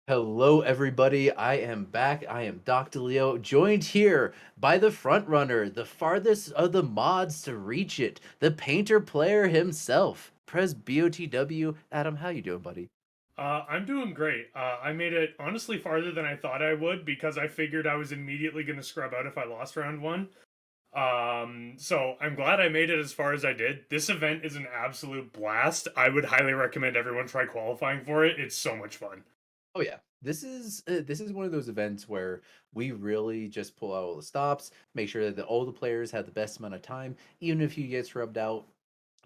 Hello, everybody. I am back. I am Dr. Leo, joined here by the front runner, the farthest of the mods to reach it, the painter player himself, Pres BOTW. Adam, how you doing, buddy? I'm doing great. I made it honestly farther than I thought I would because I figured I was immediately going to scrub out if I lost round one. So I'm glad I made it as far as I did. This event is an absolute blast. I would highly recommend everyone try qualifying for it. It's so much fun. Oh yeah, this is one of those events where we really just pull out all the stops, make sure that all the players have the best amount of time, even if you get rubbed out.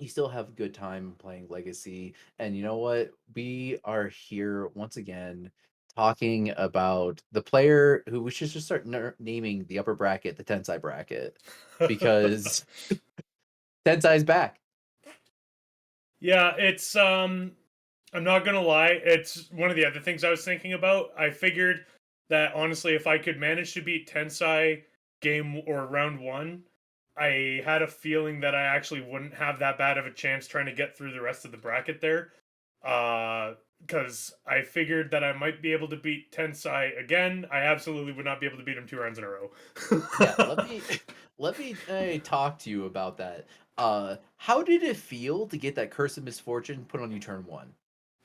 You still have a good time playing Legacy. And you know what? We are here once again talking about the player who we should just start naming the upper bracket the Tensai bracket because Tensai's back. Yeah, it's I'm not gonna lie, it's one of the other things I was thinking about. I figured that honestly, if I could manage to beat Tensai game or round one, I had a feeling that I actually wouldn't have that bad of a chance trying to get through the rest of the bracket there. Because I figured that I might be able to beat Tensai again. I absolutely would not be able to beat him 2 rounds in a row. Yeah, let me talk to you about that. How did it feel to get that curse of misfortune put on you turn one?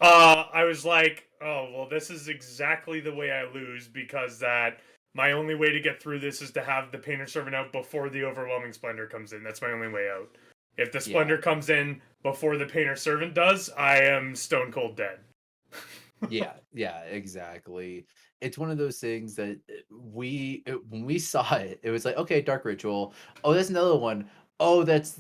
I was like, oh well, this is exactly the way I lose because that my only way to get through this is to have the painter servant out before the overwhelming splendor comes in. That's my only way out. If the Yeah. splendor comes in before the painter servant does, I am stone cold dead. Yeah, exactly. It's one of those things that when we saw it, it was like, okay, Dark Ritual. Oh, that's another one. Oh, that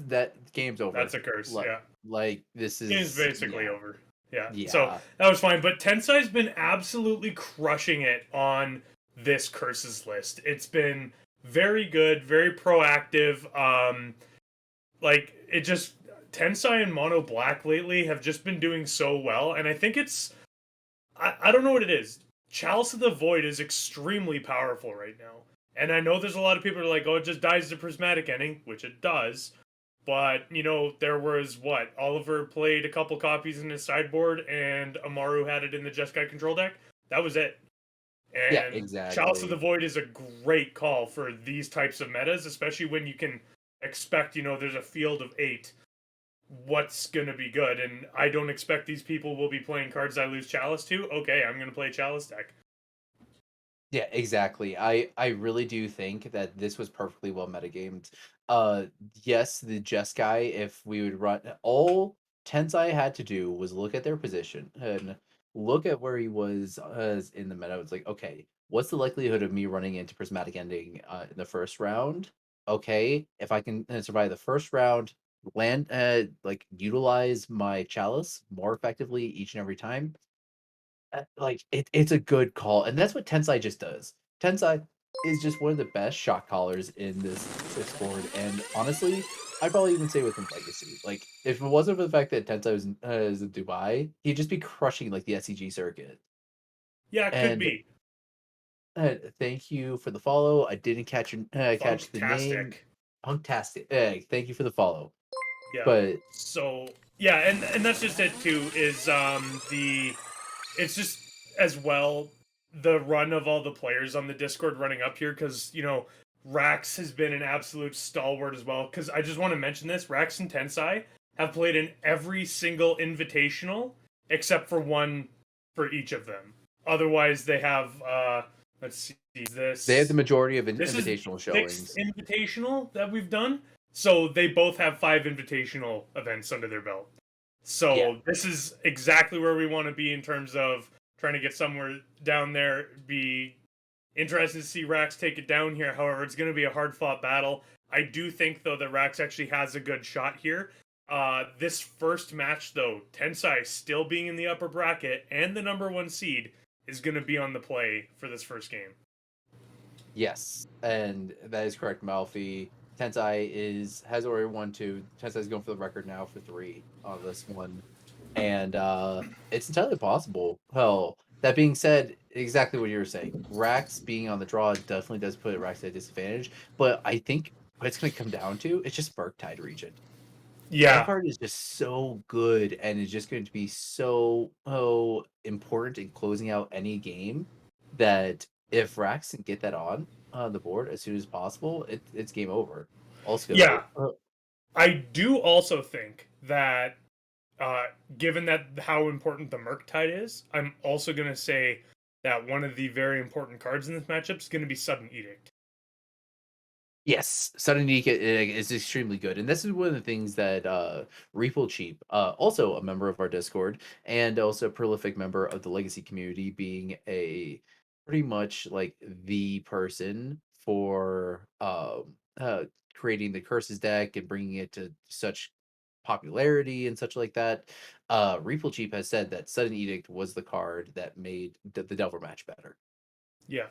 game's That's over. a curse. Like, Yeah, like this game's is basically over. Yeah, so yeah. that was fine. But Tensai's been absolutely crushing it on this curses list. It's been very good, very proactive. Like it just Tensai and Mono Black lately have just been doing so well, and I think I don't know what it is. Chalice of the Void is extremely powerful right now. And I know there's a lot of people who are like, oh, it just dies the prismatic ending, which it does. But, there was what? Oliver played a couple copies in his sideboard, and Amaru had it in the Jeskai control deck. That was it. Yeah, And Chalice of the exactly. Void is a great call for these types of metas, especially when you can expect, there's a field of 8 what's going to be good. And I don't expect these people will be playing cards I lose Chalice to. Okay, I'm going to play Chalice deck. Yeah, exactly. I really do think that this was perfectly well metagamed. Yes, the Jess guy, if we would run all Tensai had to do was look at their position and look at where he was in the meta. It's like, okay, what's the likelihood of me running into prismatic ending in the first round? Okay, if I can survive the first round, land like utilize my chalice more effectively each and every time, it's a good call, and that's what Tensai just does. Tensai is just one of the best shot callers in this Discord, and honestly, I'd probably even say within Legacy. Like, if it wasn't for the fact that Tensai is in Dubai, he'd just be crushing like the SCG circuit. Yeah, it could And be. thank you for the follow. I didn't catch the name. Funktastic. Punktastic. Thank you for the follow. Yeah. But So yeah, and that's just it too. Is the it's just as well the run of all the players on the Discord running up here because Rax has been an absolute stalwart as well. Because I just want to mention this: Rax and Tensai have played in every single invitational except for one for each of them. Otherwise, they have let's see they have the this. majority of This is invitational sixth showings. invitational that we've done. So they both have 5 invitational events under their belt. Yeah. So this is exactly where we want to be in terms of trying to get somewhere down there. Be interested to see Rax take it down here. However, it's going to be a hard fought battle. I do think though that Rax actually has a good shot here. This first match though, Tensai still being in the upper bracket and the number one seed is going to be on the play for this first game. Yes, and that is correct, Malfi. Tensai has already won two. Tensai is going for the record now for three on this one, and it's entirely possible. Hell, that being said, exactly what you were saying. Rax being on the draw definitely does put Rax at a disadvantage, but I think what it's going to come down to is just Tide region. Yeah, That card is just so good, and it's just going to be so, oh, important in closing out any game that if Rax can get that on the board as soon as possible, it's game over. yeah. Also, I do also think that uh, given that how important the Murktide is, I'm also going to say that one of the very important cards in this matchup is going to be Sudden Edict. yes, Sudden Nika is extremely good, and this is one of the things that Reeple Cheap, also a member of our Discord, and also a prolific member of the Legacy community, being a pretty much like the person for creating the Curses deck and bringing it to such popularity and such like that. Reeple Cheap has said that Sudden Edict was the card that made the Delver match better. Yeah.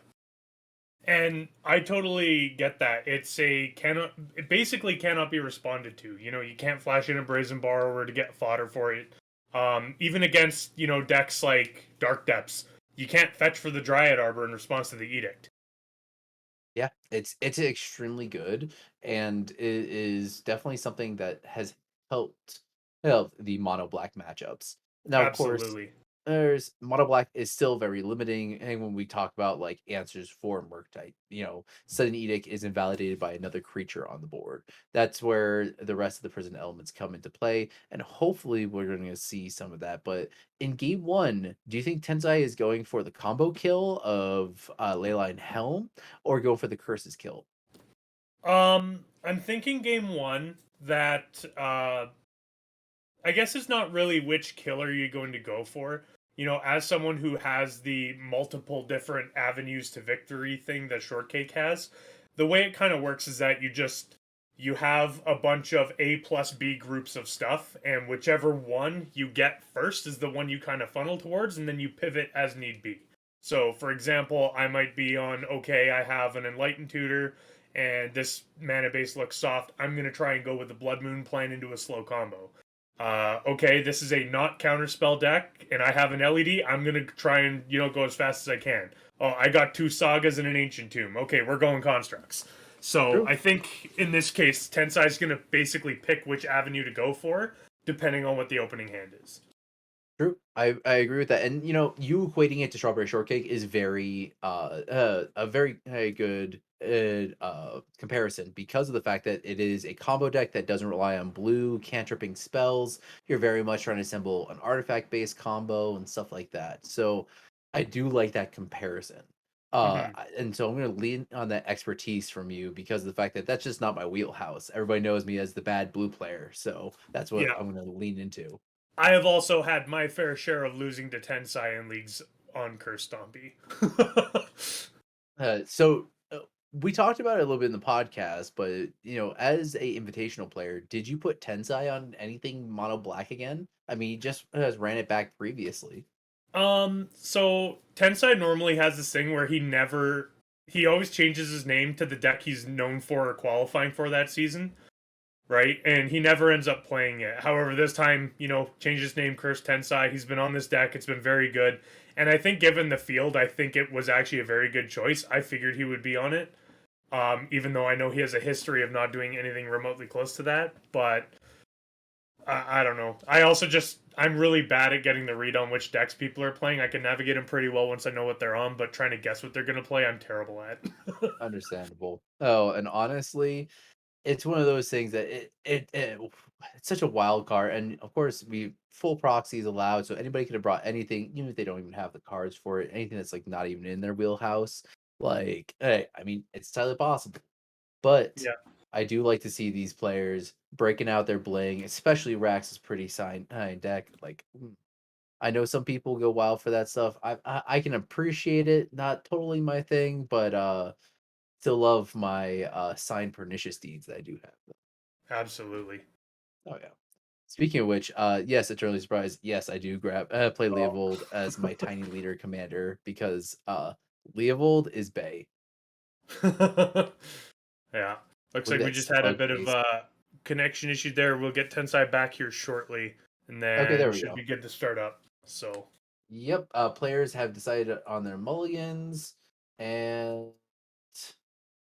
And I totally get that. It basically cannot be responded to. You know, you can't flash in a Brazen Borrower to get fodder for it. Even against, decks like Dark Depths, you can't fetch for the Dryad Arbor in response to the Edict. Yeah, it's extremely good, and it is definitely something that has helped the mono black matchups. Now, of course, Absolutely. there's mono black is still very limiting, and when we talk about like answers for Murktide, sudden edict is invalidated by another creature on the board. That's where the rest of the prison elements come into play, and hopefully we're going to see some of that. But in game one, do you think Tensai is going for the combo kill of Leyline Helm? Or go for the curses kill. I'm thinking game one that I guess it's not really which killer you're going to go for. You know, as someone who has the multiple different avenues to victory thing that Shortcake has, the way it kind of works is that you have a bunch of A plus B groups of stuff, and whichever one you get first is the one you kind of funnel towards, and then you pivot as need be. So, for example, I might be on, okay, I have an Enlightened Tutor, and this mana base looks soft. I'm going to try and go with the Blood Moon plan into a slow combo. Okay, this is a not counterspell deck, and I have an LED. I'm gonna try and go as fast as I can. Oh, I got two sagas and an ancient tomb. Okay, we're going constructs. So True. I think in this case, Tensai's gonna basically pick which avenue to go for, depending on what the opening hand is. True. I agree with that. And you equating it to strawberry shortcake is a very good comparison because of the fact that it is a combo deck that doesn't rely on blue cantripping spells. You're very much trying to assemble an artifact based combo and stuff like that. So I do like that comparison. Hmm. And so I'm going to lean on that expertise from you because of the fact that that's just not my wheelhouse. Everybody knows me as the bad blue player, so that's what Yeah, I'm going to lean into. I have also had my fair share of losing to Tensai in leagues on Curse Stompy. So we talked about it a little bit in the podcast, but as a invitational player, did you put Tensai on anything mono black again? I mean, he just has ran it back previously. So Tensai normally has this thing where he always changes his name to the deck he's known for or qualifying for that season, right? And he never ends up playing it. However, this time, changed his name, Curse Tensai. He's been on this deck. It's been very good. And I think given the field, I think it was actually a very good choice. I figured he would be on it. Even though I know he has a history of not doing anything remotely close to that. But I don't know. I'm really bad at getting the read on which decks people are playing. I can navigate them pretty well once I know what they're on, but trying to guess what they're gonna play, I'm terrible at. Understandable. Oh, and honestly, it's one of those things that it's such a wild card, and of course, we full proxies allowed, so anybody could have brought anything, even if they don't even have the cards for it, anything that's like not even in their wheelhouse. Like, hey, I mean, it's entirely possible. But Yeah, I do like to see these players breaking out their bling, especially Rax's pretty sign deck. Like, I know some people go wild for that stuff. I can appreciate it. Not totally my thing, but still love my signed pernicious deeds that I do have. absolutely. Oh yeah. Speaking of which, yes, eternally surprised. Yes, I do play Oh. Leovold as my tiny leader commander because Leovold is Bay Yeah. Looks with like we that just had a smug bit of face. connection issue there. We'll get Tensai back here shortly, and Okay, there then we should go. be good to start up. So Yep, players have decided on their mulligans, and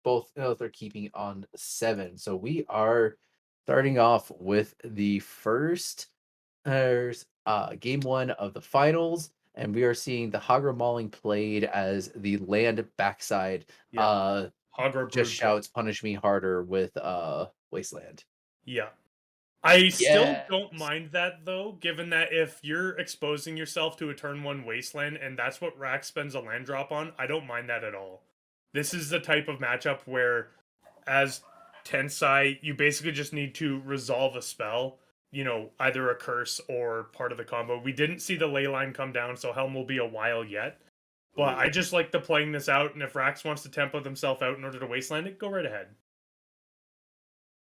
both they're keeping on 7. So we are. Starting off with the first game one of the finals, and we are seeing the Hagra Mauling played as the land backside. Yeah. Uh, Hogger just Brood Pup. shouts, "Punish me harder" with Wasteland. Yeah. I still don't Yes. mind that though, given that if you're exposing yourself to a turn one wasteland and that's what Rax spends a land drop on, I don't mind that at all. This is the type of matchup where, as Tensai, you basically just need to resolve a spell, either a curse or part of the combo. We didn't see the ley line come down, so Helm will be a while yet. But I Ooh. just like the playing this out, and if Rax wants to tempo themselves out in order to wasteland it, go right ahead.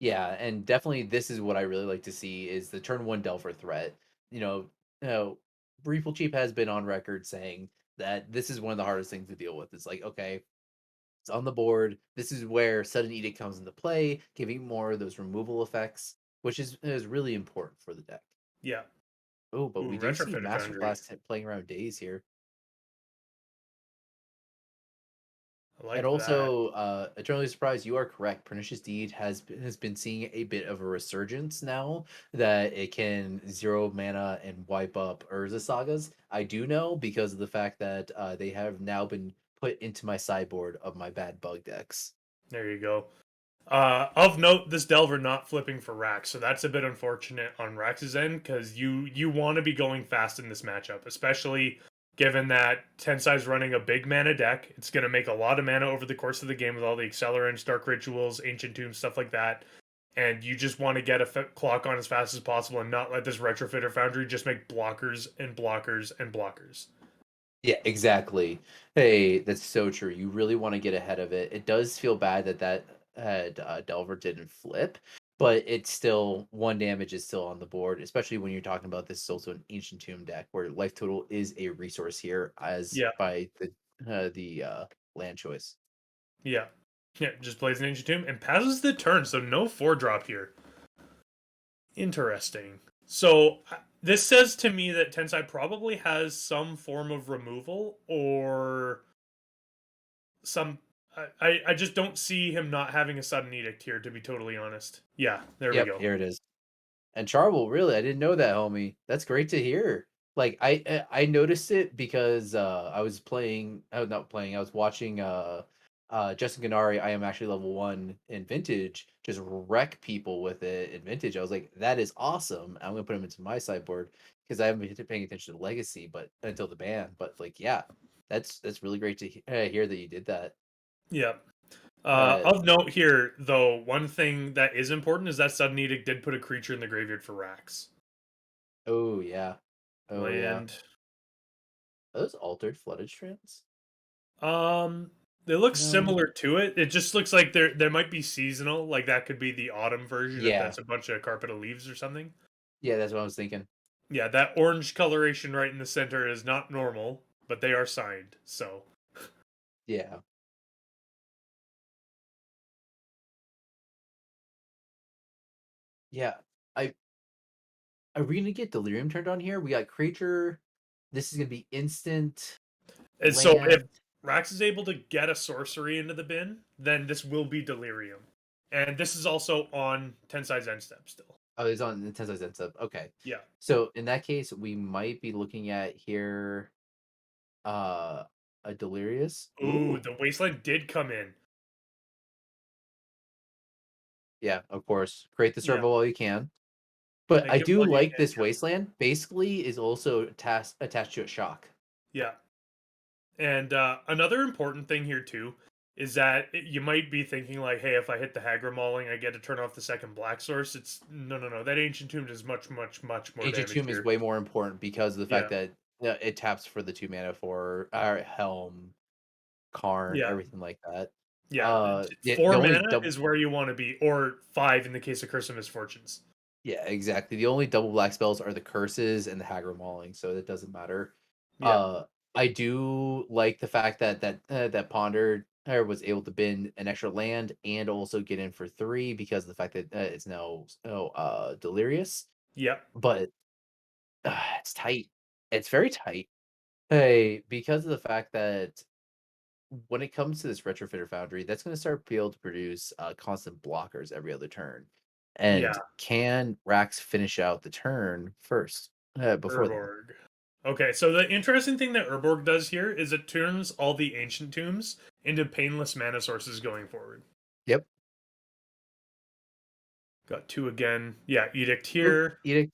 Yeah, and definitely this is what I really like to see is the turn one Delver threat. You know, you know, Reeple Cheap has been on record saying that this is one of the hardest things to deal with. It's like, okay, it's on the board. This is where Sudden Edict comes into play, giving more of those removal effects, which is really important for the deck. Yeah. Oh, but we Ooh, do see Retrofitter Foundry. Masterclass playing around days here. I And like that. also, eternally surprised. You are correct. Pernicious Deed has been seeing a bit of a resurgence now that it can zero mana and wipe up Urza sagas. I do know because of the fact that they have now been put into my sideboard of my bad bug decks. There you go. Of note, this Delver not flipping for Rax, so that's a bit unfortunate on Rax's end because you want to be going fast in this matchup, especially given that Tensai's running a big mana deck. It's going to make a lot of mana over the course of the game with all the Accelerants, Dark Rituals, Ancient Tombs, stuff like that. And you just want to get a clock on as fast as possible and not let this Retrofitter Foundry just make blockers and blockers and blockers. Yeah, exactly. Hey, that's so true. You really want to get ahead of it. It does feel bad that Delver didn't flip, but it's still one damage is still on the board, especially when you're talking about this is also an ancient tomb deck where life total is a resource here as Yeah, by the land choice. yeah. Yeah, just plays an Ancient Tomb and passes the turn, so no 4-drop here. Interesting. So this says to me that Tensai probably has some form of removal or some. I just don't see him not having a sudden edict here, to be totally honest. Yeah, there we Yep, go. here it is. And Charvel, really, I didn't know that, homie. That's great to hear. Like I noticed it because I was playing, not playing, I was watching Justin Gennari. I am actually level one in Vintage, just wreck people with it in Vintage. I was like, that is awesome. I'm gonna put him into my sideboard because I haven't been paying attention to Legacy, but until the ban. But like, yeah, that's really great to hear that you did that. Yeah. Uh, Of note here, though, one thing that is important is that sudden edict did put a creature in the graveyard for Rax. oh yeah, oh yeah. Land. Are those altered flooded strands? Um, they look No. similar to it. It just looks like there might be seasonal. Like that could be the autumn version if Yeah, that's a bunch of carpet of leaves or something. yeah, that's what I was thinking. Yeah, that orange coloration right in the center is not normal, but they are signed. So Yeah. Yeah. I are we gonna get delirium turned on here? We got creature. This is gonna be instant and so if land. Rax is able to get a sorcery into the bin, then this will be delirium. And this is also on Tensai's end step still. Oh, it's on Nintendo Zen sub. Okay. Yeah. So in that case, we might be looking at here uh a delirious. Ooh, Ooh. the wasteland did come in. Yeah, of course. Create the Yeah. servo while you can. But I Make it do while you like can. this wasteland. Basically is also attached to a shock. Yeah. And another important thing here too is that you might be thinking like, hey, if I hit the Hagra Mauling, I get to turn off the second black source. It's no, no, no. That Ancient Tomb does much, much, much more Ancient damage Tomb is here. way more important because of the fact Yeah, that it taps for the 2 mana for Helm, Karn, yeah, everything like that. yeah. Yeah, the Four only mana double is where you want to be, or five in the case of Curse of Misfortunes. yeah, exactly. The only double black spells are the curses and the Hagra Mauling, so that doesn't matter. Yeah, Uh, I do like the fact that Ponder was able to bin an extra land and also get in for 3 because of the fact that it's now delirious, yeah, but it's tight. It's very tight. Hey, because of the fact that when it comes to this retrofitter foundry, that's going to start being able to produce constant blockers every other turn. And Yeah, can Rax finish out the turn first before that? Urborg. Okay, so the interesting thing that Urborg does here is it turns all the ancient tombs into painless mana sources going forward. Yep. Got two again. Yeah, Edict Ooh, here. edict.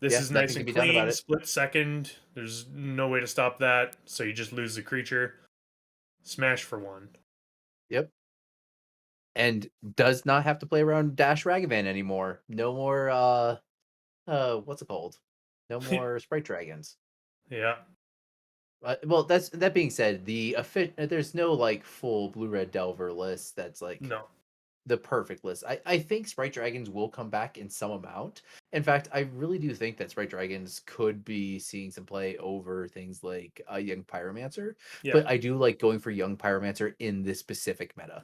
This Yeah, is nothing nice can and be done about clean. it. Split second. There's no way to stop that. So you just lose the creature. Smash for one. Yep. And does not have to play around Dash Ragavan anymore. No more what's it called? No more Sprite Dragons. Yeah. Well, that being said, there's no like full blue red delver list that's like No. the perfect list. I think Sprite Dragons will come back in some amount. In fact, I really do think that Sprite Dragons could be seeing some play over things like a Young Pyromancer, Yeah. but I do like going for Young Pyromancer in this specific meta.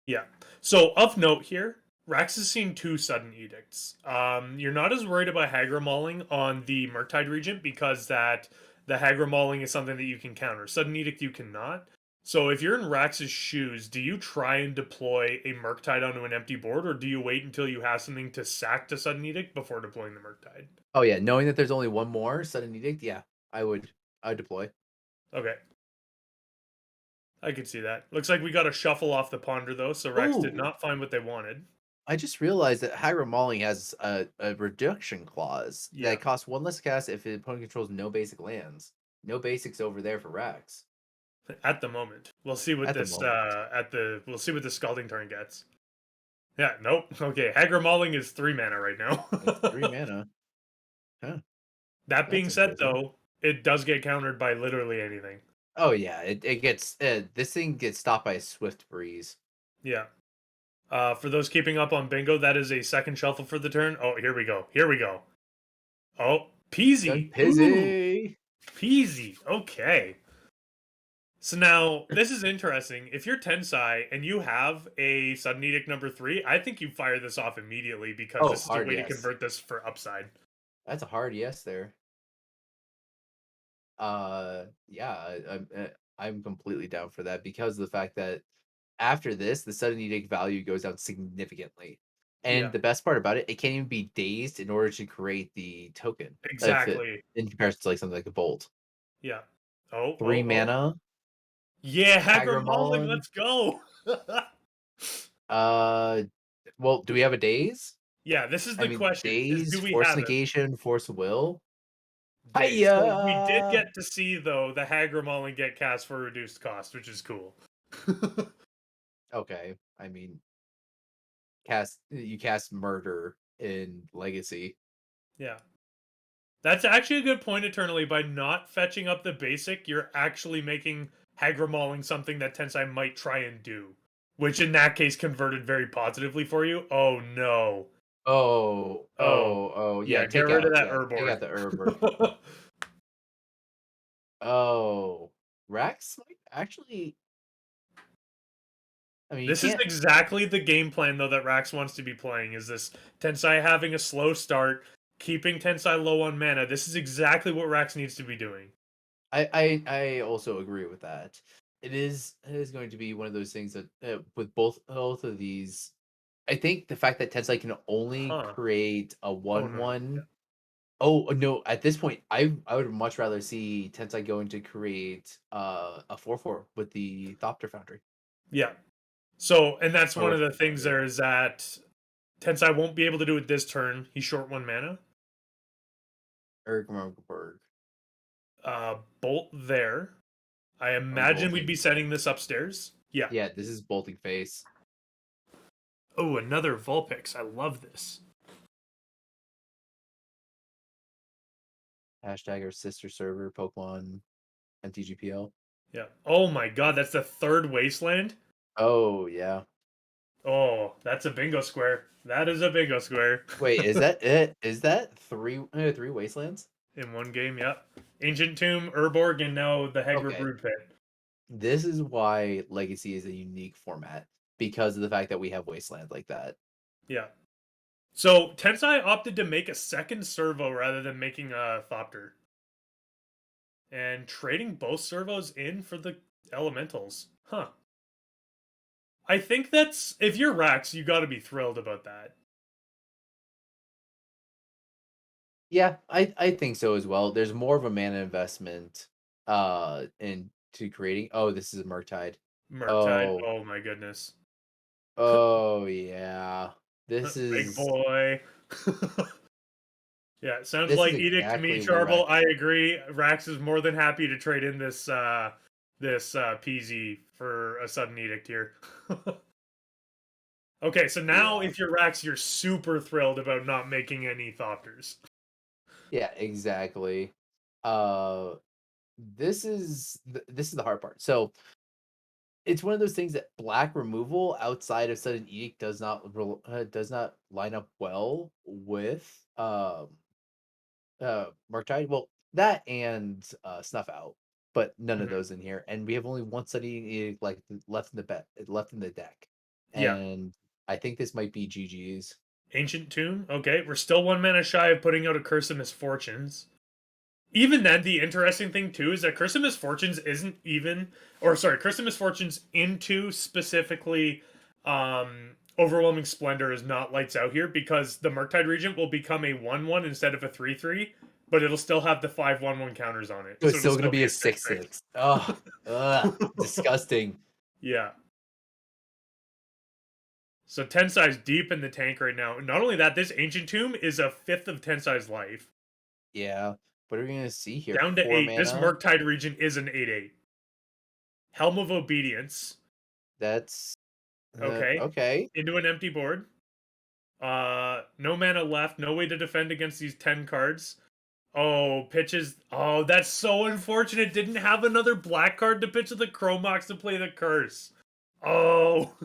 Yeah. So of note here, Rax has seen two sudden edicts. You're not as worried about Hagra Mauling on the Murktide Regent because that the Hagra Mauling is something that you can counter. Sudden edict you cannot. So if you're in Rax's shoes, do you try and deploy a Murktide onto an empty board, or do you wait until you have something to sack to sudden edict before deploying the Murktide? Oh yeah, knowing that there's only one more sudden edict, yeah, I would deploy. Okay, I could see that. Looks like we got a shuffle off the ponder though, so Rax did Oh, not find what they wanted. I just realized that Hyrule Mauling has a reduction clause Yeah. that costs one less cast if the opponent controls no basic lands. No basics over there for Rax At the moment. We'll see what at the this moment. we'll see what the scalding turn gets. Yeah, nope. Okay, Hagra Mauling is 3 mana right now. It's 3 mana. Huh, That being that's said interesting. though, it does get countered by literally anything. Oh yeah, it gets this thing gets stopped by a swift breeze. Yeah. For those keeping up on bingo, that is a second shuffle for the turn. Oh, here we go. Here we go. Oh, Gun Peasy. Ooh, Pizzy. Peasy. Okay. So now this is interesting. If you're Tensai and you have a sudden edict number 3, I think you fire this off immediately because Oh, this is a hard way to yes. convert this for upside. That's a hard yes there. Yeah, I'm completely down for that because of the fact that after this, the sudden edict value goes down significantly. And Yeah, the best part about it, it can't even be dazed in order to create the token. If it exactly. in comparison to like something like a bolt. Yeah. Oh, Three oh, oh. mana, Yeah, Hagramalling, Hagramalon. let's go. Uh well, do we have a daze? Yeah, this is I the mean question is daze, do we force have it? negation, force will. Days. So we did Hiya! get to see though the Hagramalling get cast for reduced cost, which is cool. Okay. I mean you cast murder in Legacy. Yeah. That's actually a good point eternally. By not fetching up the basic, you're actually making Hagramalling something that Tensai might try and do. Which in that case converted very positively for you. Oh no. Oh, Oh. oh, oh, Yeah, get take rid of out that yeah, take Urborg. out the Urberg. Oh, Rex might actually I mean, you This is can't exactly the game plan though that Rax wants to be playing. Is this Tensai having a slow start, keeping Tensai low on mana? This is exactly what Rax needs to be doing. I also agree with that. It is going to be one of those things that, with both of these I think the fact that Tensai can only Huh. create a Oh no. 1/1. Oh, no, at this point, I would much rather see Tensai going to create, a 4/4 with the Thopter Foundry Yeah. So, and that's or one of with the the things Foundry. there is that Tensai won't be able to do it this turn. He's short 1 mana. Ergmorgberg. Bolt there. I Are we imagine we'd be bolting? setting this upstairs. Yeah. Yeah, this is bolting face. Oh, another Vulpix. I love this. Hashtag our sister server, Pokemon MTGPL. Yeah. Oh my god, that's the third wasteland. Oh, yeah. Oh, that's a bingo square. That is a bingo square. Wait, is that it? Is that three Wastelands? In one game, yep. Ancient Tomb, Urborg, and now the Hegra Okay. Brood Pit. This is why Legacy is a unique format because of the fact that we have Wasteland like that. Yeah. So Tensai opted to make a second servo rather than making a Thopter. And trading both servos in for the elementals. Huh. I think that's if you're Rax, you gotta be thrilled about that. Yeah, I think so as well. There's more of a mana investment, into creating this is a Murktide. Murktide. Oh, Oh my goodness. oh, yeah. This Big is boy. Yeah, sounds this is like Edict to me, exactly where Charbel. Rack. I agree. Rax is more than happy to trade in this PZ for a sudden Edict here. Okay, so now Yeah. if you're Rax, you're super thrilled about not making any Thopters. Yeah, exactly. Uh, this is the hard part. So, it's one of those things that black removal outside of Sudden Edict does not line up well with, Murktide. Well, that and, Snuff Out, but none of Mhm. those in here, and we have only one Sudden Edict, like, left in the deck, Yeah. and I think this might be GG's. Ancient Tomb. Okay, we're still 1 mana shy of putting out a Curse of Misfortunes. Even then, the interesting thing too is that Curse of Misfortunes isn't even, or sorry, Curse of Misfortunes into specifically Overwhelming Splendor is not lights out here because the Murktide Regent will become a 1/1 instead of a 3/3, but it'll still have the 5/1/1 counters on it, So so it's it'll still gonna still be be a a 6 6. 6/6. Ugh, ugh, disgusting. Yeah. So Tensai's deep in the tank right now. Not only that, this Ancient Tomb is a fifth of Tensai's life. Yeah. What are we gonna see here? Down to 4 8. This mana? Murktide Regent is an 8/8. Helm of Obedience. That's Okay. okay. Into an empty board. No mana left. No way to defend against these 10 cards. Oh, pitches. Oh, that's so unfortunate. Didn't have another black card to pitch to the Chromox to play the curse. Oh.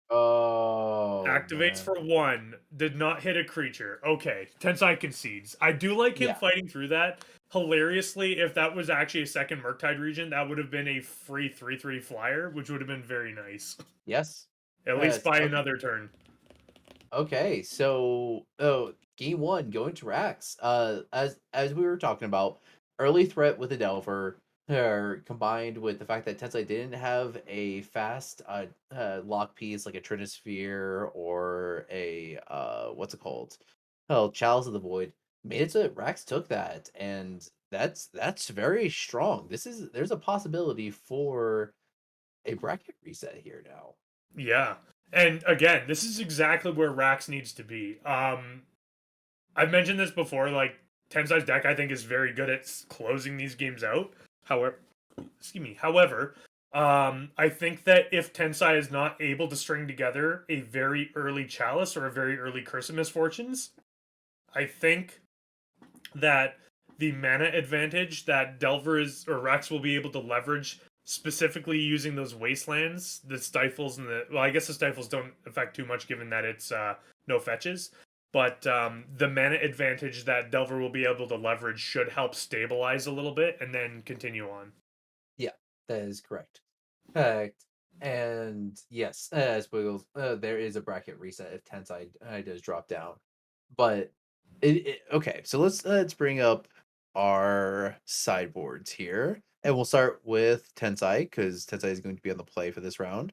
Oh, Activates man. for 1. Did not hit a creature. Okay. Tensai concedes. I do like him Yeah. fighting through that. Hilariously, if that was actually a second Murktide region, that would have been a free 3/3 flyer, which would have been very nice. Yes. At least by Okay. another turn. Okay, so game one going to Rax. As we were talking about, early threat with the Delver, combined with the fact that Tensai didn't have a fast lock piece like a Trinisphere or a what's it called? Oh, Chalice of the Void, made it so that Rax took that, and that's very strong. There's a possibility for a bracket reset here now. Yeah. And again, this is exactly where Rax needs to be. I've mentioned this before, like Tensai's deck I think is very good at closing these games out. However, excuse me. However, I think that if Tensai is not able to string together a very early Chalice or a very early Curse of Misfortunes, I think that the mana advantage that Delver is or Rex will be able to leverage specifically using those wastelands, the stifles and the well, I guess the stifles don't affect too much given that it's no fetches. But the mana advantage that Delver will be able to leverage should help stabilize a little bit and then continue on. Yeah, that is correct. Correct. And yes, Squiggles, there is a bracket reset if Tensai does drop down. But okay, so let's bring up our sideboards here, and we'll start with Tensai because Tensai is going to be on the play for this round.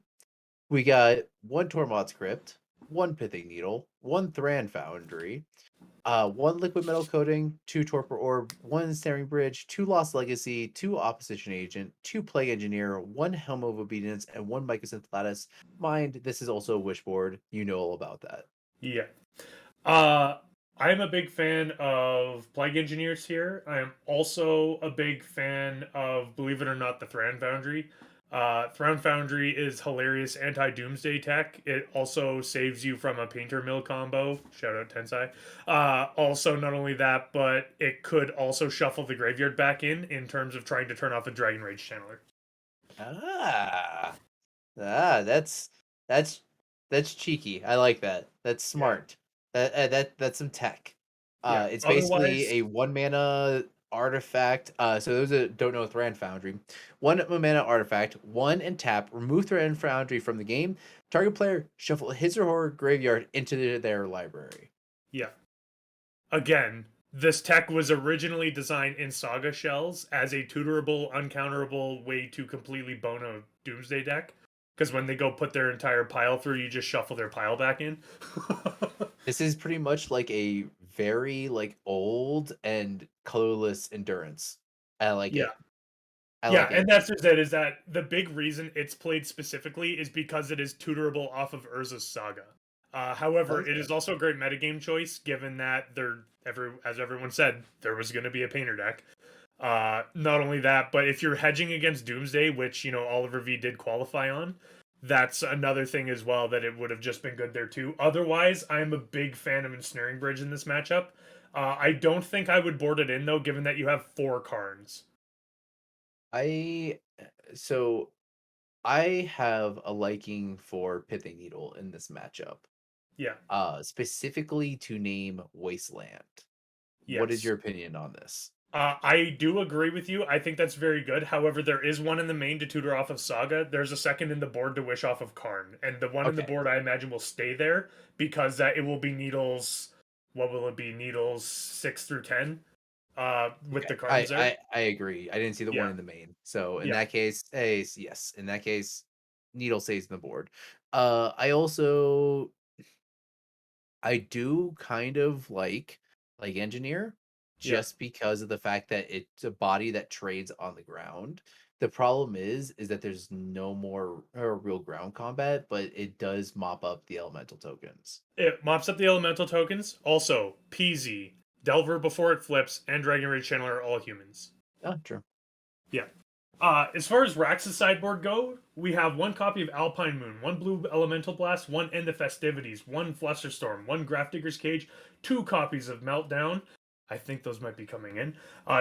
We got one Tormod's Crypt, one Pithing Needle, one Thran Foundry, one liquid metal coating, two torpor orb, one ensnaring bridge, two lost legacy, two opposition agent, two plague engineer, one helm of obedience, and one mycosynth lattice. Mind, this is also a wish board. You know all about that. Yeah. Uh, I'm a big fan of Plague Engineers here. I am also a big fan of, believe it or not, the Thran Foundry. Thran Foundry is hilarious anti-doomsday tech. It also saves you from a painter mill combo. Shout out Tensai. Also, not only that, but it could also shuffle the graveyard back in terms of trying to turn off a Dragon Rage channeler. Ah, that's that's that's cheeky. I like that. That's Yeah, smart. That's some tech. yeah. It's basically Otherwise, a one mana artifact. So those that don't know Thran Foundry, one mana artifact, one and tap. Remove Thran Foundry from the game. Target player shuffle his or her graveyard into their library. yeah. Again, this tech was originally designed in Saga shells as a tutorable, uncounterable way to completely bone a Doomsday deck. Because when they go put their entire pile through, you just shuffle their pile back in. This is pretty much like a very like old and colorless endurance. I like Yeah. it. I Yeah, like and it. that's just it, is that the big reason it's played specifically is because it is tutorable off of Urza's Saga. I However, like it that. is also a great metagame choice, given that as everyone said, there was going to be a painter deck. Not only that, but if you're hedging against Doomsday, which Oliver V did qualify on, that's another thing as well that it would have just been good there too. Otherwise, I'm a big fan of Ensnaring Bridge in this matchup. I don't think I would board it in though, given that you have 4 Karns. I so I have a liking for Pithing Needle in this matchup. Yeah. Specifically to name Wasteland. What is Yes. your opinion on this? I do agree with you. I think that's very good. However, there is one in the main to tutor off of Saga. There's a second in the board to wish off of Karn. And the one in the Okay. board, I imagine, will stay there because it will be Needles. What will it be? Needles 6 through 10 with Okay. the Karns there. I agree. I didn't see the one Yeah. in the main. So in Yeah. that case, yes. In that case, Needle stays in the board. I also I do kind of like Engineer Yeah. just because of the fact that it's a body that trades on the ground. The problem is that there's no more real ground combat, but it does mop up the elemental tokens. It mops up the elemental tokens. Also, PZ, Delver before it flips, and Dragon Rage Channeler are all humans. Oh, true. Yeah. As far as Rax's sideboard go, we have 1 copy of Alpine Moon, 1 blue Elemental Blast, 1 End the Festivities, 1 Flusterstorm, 1 Grafdigger's Cage, 2 copies of Meltdown. I think those might be coming in.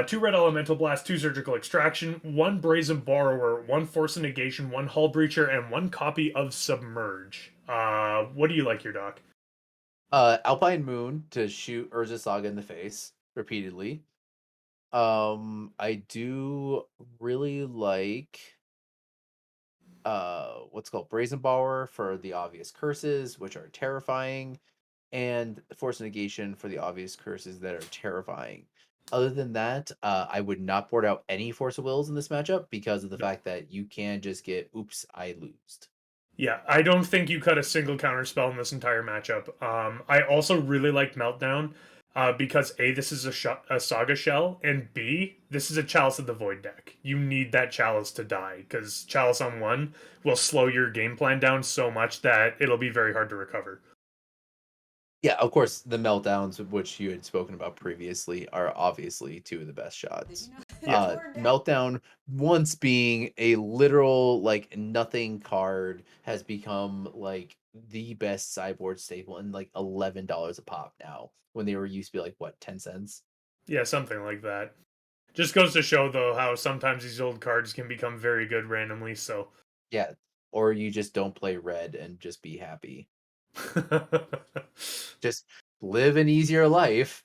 2 red Elemental Blast, 2 Surgical Extraction, 1 Brazen Borrower, 1 Force of Negation, 1 Hull Breacher, and 1 copy of Submerge. What do you like, your doc? Alpine Moon to shoot Urza Saga in the face repeatedly. I do really like what's called Brazen Borrower for the obvious curses, which are terrifying, and Force Negation for the obvious curses that are terrifying. Other than that, I would not board out any Force of Wills in this matchup because of the No. fact that you can just get oops, I losed. Yeah, I don't think you cut a single counter spell in this entire matchup. I also really like Meltdown because A, this is a Saga Shell, and B, this is a Chalice of the Void deck. You need that Chalice to die because Chalice on 1 will slow your game plan down so much that it'll be very hard to recover. Yeah, of course, the meltdowns of which you had spoken about previously are obviously two of the best shots. Yeah. Meltdown, once being a literal like nothing card, has become like the best sideboard staple and like $11 a pop now. When they were used to be like what 10 cents. Yeah, something like that. Just goes to show, though, how sometimes these old cards can become very good randomly, so. Yeah, or you just don't play red and just be happy. Just live an easier life.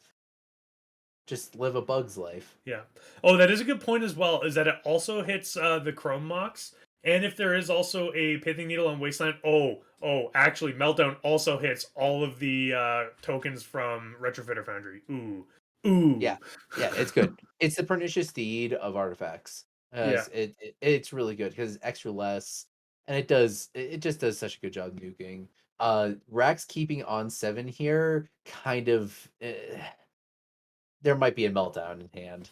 Just live a bug's life. Yeah. Oh, that is a good point as well. Is that it also hits the Chrome Mox, and if there is also a Pithing Needle on Wasteland, actually, Meltdown also hits all of the tokens from Retrofitter Foundry. Ooh, Yeah. ooh. Yeah, it's good. It's the pernicious deed of artifacts. Yeah, It's really good because it's extra less, and it just does such a good job nuking. Rax keeping on 7 here kind of there might be a meltdown in hand.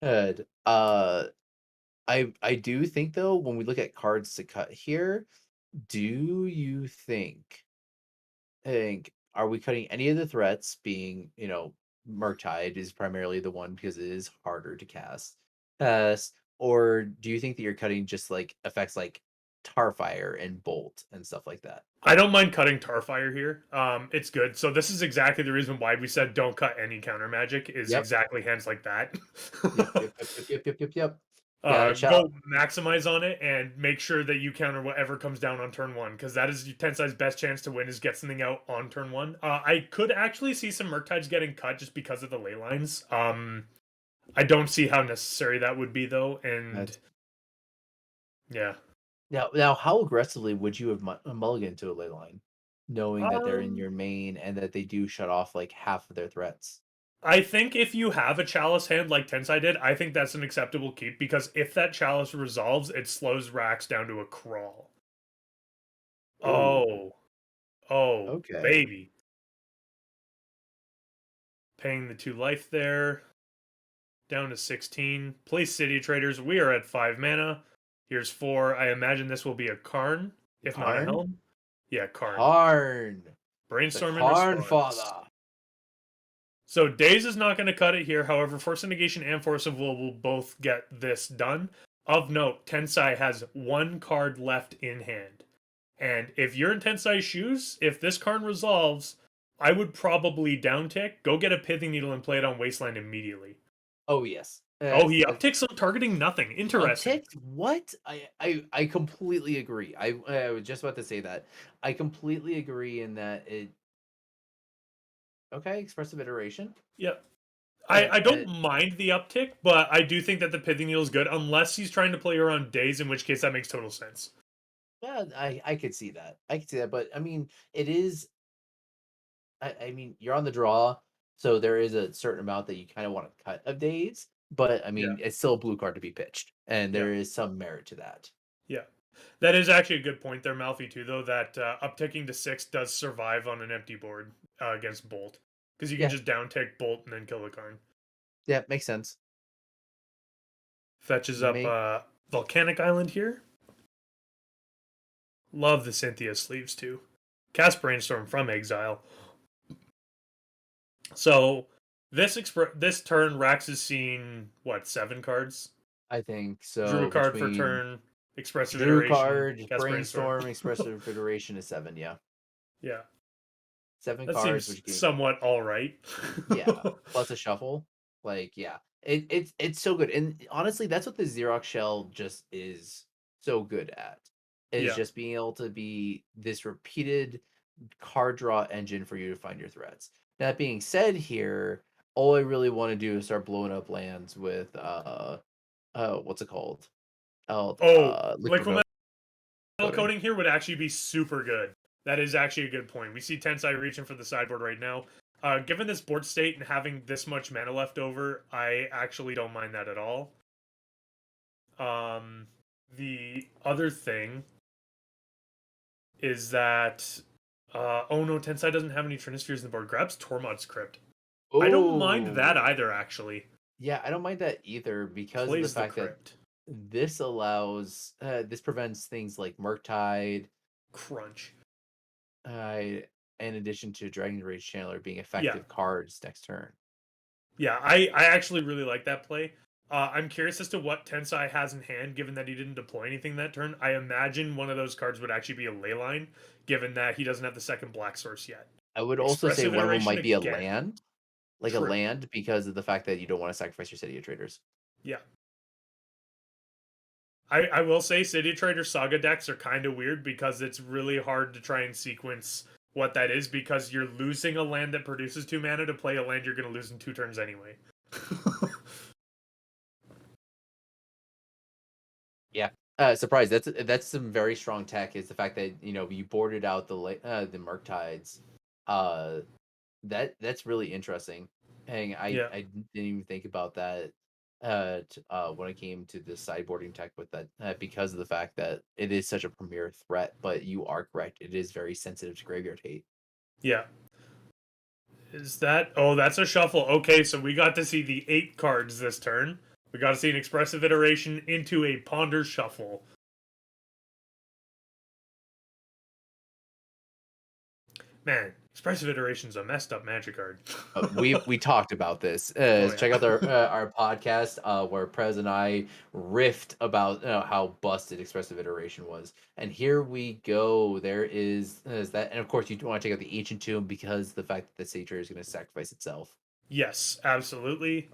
Good. I do think though when we look at cards to cut here, do you think are we cutting any of the threats being, Murktide is primarily the one because it is harder to cast, or do you think that you're cutting just like effects like Tarfire and Bolt and stuff like that? I don't mind cutting Tarfire here. It's good. So this is exactly the reason why we said don't cut any counter magic. Is Yep. exactly hands like that. Yep. Yep. Yep. Yep. Yep. Yep. Yep. Yep. Got a shot. Go maximize on it and make sure that you counter whatever comes down on turn 1 because that is your Tensai's best chance to win is get something out on turn 1. I could actually see some Murktides getting cut just because of the ley lines. I don't see how necessary that would be though, and That's, yeah. now, how aggressively would you have mulliganed to a ley line, knowing that they're in Um, your main and that they do shut off like half of their threats? I think if you have a Chalice hand like Tensai did, I think that's an acceptable keep because if that Chalice resolves, it slows Rax down to a crawl. Oh, Oh. Oh, Okay. baby. Paying the 2 life there. Down to 16. Place City Traders. We are at 5 mana. Here's 4. I imagine this will be a Karn, if not a Karn? Helm. Yeah, Karn. Karn. The Brainstorm in Karn response. Father. So Daze is not going to cut it here. However, Force of Negation and Force of Will both get this done. Of note, Tensai has 1 card left in hand. And if you're in Tensai's shoes, if this Karn resolves, I would probably downtick, go get a Pithing Needle and play it on Wasteland immediately. Oh, yes. Oh, he That's upticks on targeting nothing. Interesting. upticked? What? I completely agree. I was just about to say that. I completely agree in that it okay, expressive iteration. Yeah. Uh, I uh, don't mind the uptick, but I do think that the Pithing Needle is good, unless he's trying to play around Days, in which case that makes total sense. yeah, I could see that. I could see that, but I mean, it is I mean, you're on the draw, so there is a certain amount that you kind of want to cut of days, but I Yeah. mean, it's still a blue card to be pitched, and Yeah. there is some merit to that. Yeah. That is actually a good point there, Malfi, too, though, that upticking to 6 does survive on an empty board against Bolt. Because you can Yeah, just down tick Bolt and then kill the Karn. yeah, makes sense. Fetches up Make Volcanic Island here. Love the Cynthia sleeves, too. Cast Brainstorm from Exile. So this turn, Rax has seen, what, 7 cards? I think Drew a so card for between turn, Expressive Drew Iteration, card, Cast Brainstorm. brainstorm, expressive iteration is 7. Yeah, Yeah. 7 That cards, seems which game. somewhat alright. Yeah, plus a shuffle. Like, yeah, it's so good, and honestly, that's what the Xerox shell just is so good at. Is Yeah. just being able to be this repeated card draw engine for you to find your threats. That being said, here, all I really want to do is start blowing up lands with what's it called? Oh, Oh, liquid Liquid Metal coating. Coating here would actually be super good. That is actually a good point. We see Tensai reaching for the sideboard right now. Given this board state and having this much mana left over, I actually don't mind that at all. Um, the other thing is that, oh no, Tensai doesn't have any Trinispheres in the board. Grabs Tormod's Crypt. I don't mind that Oh, either, actually. yeah, I don't mind that either because of the Plays the fact that Crypt. this prevents things like Murktide, Crunch. uh, in addition to Dragon Rage Channeler being Yeah, effective cards next turn. yeah, I actually really like that play. I'm curious as to what Tensai has in hand, given that he didn't deploy anything that turn. I imagine one of those cards would actually be a Leyline, given that he doesn't have the second black source yet. I would also say Expressive one of them Iteration might be a again. land, like a True. land, because of the fact that you don't want to sacrifice your City of Traders. Yeah. I will say City Trader Saga decks are kind of weird because it's really hard to try and sequence what that is because you're losing a land that produces 2 mana to play a land you're going to lose in 2 turns anyway. Yeah. Surprised. That's some very strong tech. Is the fact that you boarded out the Murktides. Uh, that's really interesting. Hang, Yeah. I didn't even think about that. When it came to the sideboarding tech with that, because of the fact that it is such a premier threat. But you are correct; it is very sensitive to graveyard hate. Yeah. Is that? Oh, that's a shuffle. Okay, so we got to see the 8 cards this turn. We got to see an expressive iteration into a ponder shuffle. Man, expressive iteration's a messed up magic card. We talked about this. Oh Check out yeah. our podcast where Prez and I riffed about how busted expressive iteration was, and here we go. There is that, and of course you want to check out the ancient tomb because the fact that the satyr is going to sacrifice itself. Yes, absolutely.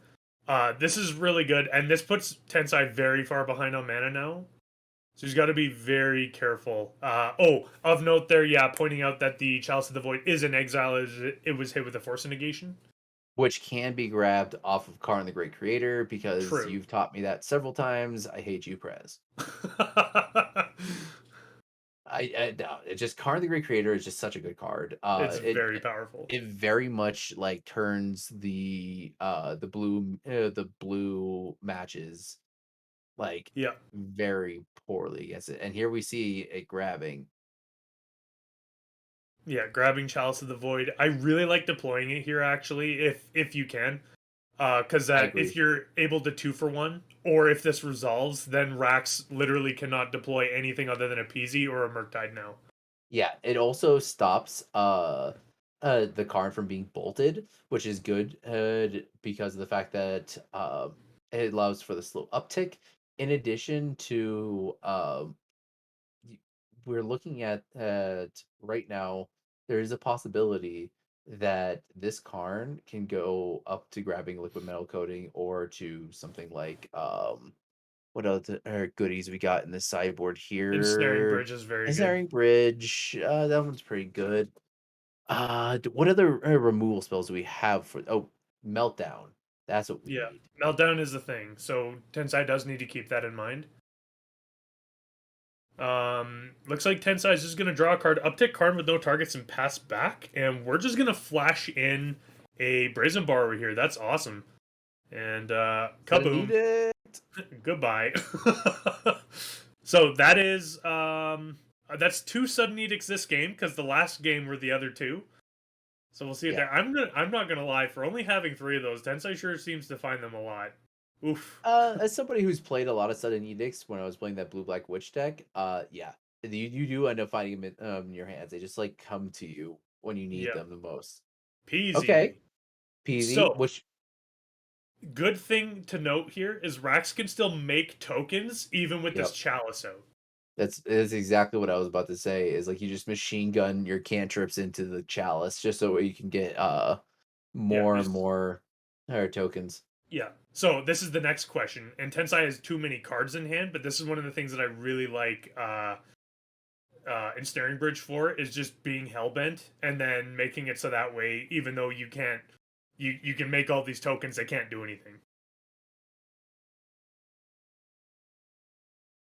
This is really good, and this puts Tensai very far behind on mana now. So he's got to be very careful. Oh, of note there, yeah, pointing out that the Chalice of the Void is in exile as it was hit with a Force of Negation. Which can be grabbed off of Karn the Great Creator because True. you've taught me that several times. I hate you, Prez. I no, it's just Karn the Great Creator is just such a good card. It's very powerful. It very much like turns the blue matches like Yeah. very poorly against it. And here we see it grabbing. Yeah, grabbing Chalice of the Void. I really like deploying it here actually, if you can. Because I if agree. you're able to 2 for 1, or if this resolves, then Rax literally cannot deploy anything other than a PZ or a Murktide now. Yeah, it also stops the card from being bolted, which is good because of the fact that it allows for the slow uptick. In addition to y- we're looking at right now, there is a possibility that this Karn can go up to grabbing liquid metal coating or to something like what other goodies we got in the sideboard Ensnaring here? Bridge is very good. Ensnaring Bridge, that one's pretty good. What other removal spells do we have for? Oh, Meltdown. That's what we Yeah, need. Meltdown is the thing, so Tensai does need to keep that in mind. Looks like Tensai is just gonna draw a card, uptick card with no targets, and pass back, and we're just gonna flash in a Brazen Borrower here. That's awesome. And I need kaboom, it. goodbye. So that's two sudden edicts this game because the last game were the other two. So we'll see it Yeah. there. I'm not gonna lie, for only having three of those, Tensai sure seems to find them a lot. Oof. As somebody who's played a lot of Sudden Edicts when I was playing that Blue Black Witch deck, yeah, you do end up finding them in your hands. They just like come to you when you need Yeah. them the most. Okay, Peasy. peasy. So Which, good thing to note here is Rax can still make tokens even with this yep, chalice out. that's exactly what I was about to say. Is like you just machine gun your cantrips into the chalice just so you can get Yeah, more and just more tokens. yeah. So this is the next question, and Tensai has too many cards in hand, but this is one of the things that I really like Ensnaring Bridge for is just being hellbent and then making it so that way, even though you can't, you can make all these tokens that can't do anything.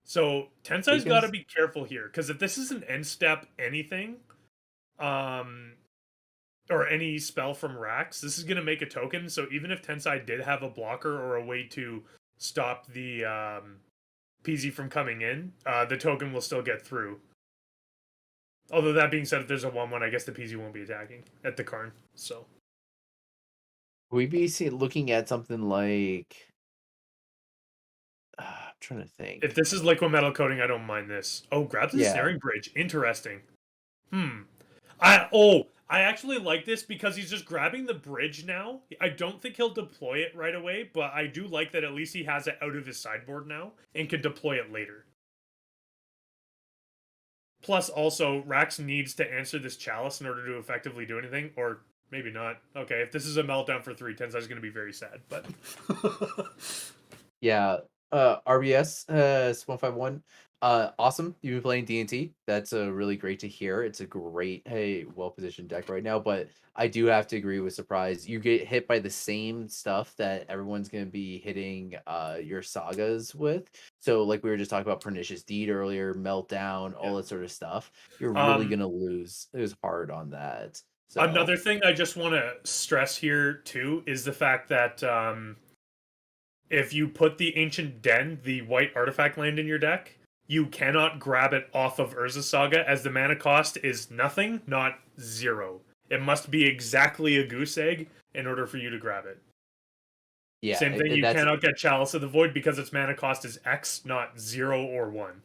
So Tensai's got to Tokens. be careful here because if this is an end step anything, um, or any spell from Rax, this is going to make a token. So even if Tensai did have a blocker or a way to stop the PZ from coming in, the token will still get through. Although that being said, if there's a 1/1, I guess the PZ won't be attacking at the Karn. So We be looking at something like I'm trying to if think. this is liquid metal coating, I don't mind this. Oh, grab the Yeah, snaring bridge. Interesting. I actually like this because he's just grabbing the bridge now. I don't think he'll deploy it right away, but I do like that at least he has it out of his sideboard now and can deploy it later. Plus, also, Rax needs to answer this chalice in order to effectively do anything, or maybe not. Okay, if this is a meltdown for 3 Tensai's going to be very sad, but yeah. RBS 151. Awesome. You've been playing D&T. That's really great to hear. It's a great, hey, well positioned deck right now. But I do have to agree with Surprise. You get hit by the same stuff that everyone's going to be hitting your sagas with. So like we were just talking about Pernicious Deed earlier, Meltdown, yeah. all that sort of stuff. You're really Um, gonna lose hard on that. So Another thing I just want to stress here too is the fact that if you put the Ancient Den, the white artifact land in your deck, you cannot grab it off of Urza Saga as the mana cost is nothing, not zero. It must be exactly a goose egg in order for you to grab it. yeah, Same thing, you that's cannot get Chalice of the Void because its mana cost is X, not 0 or 1.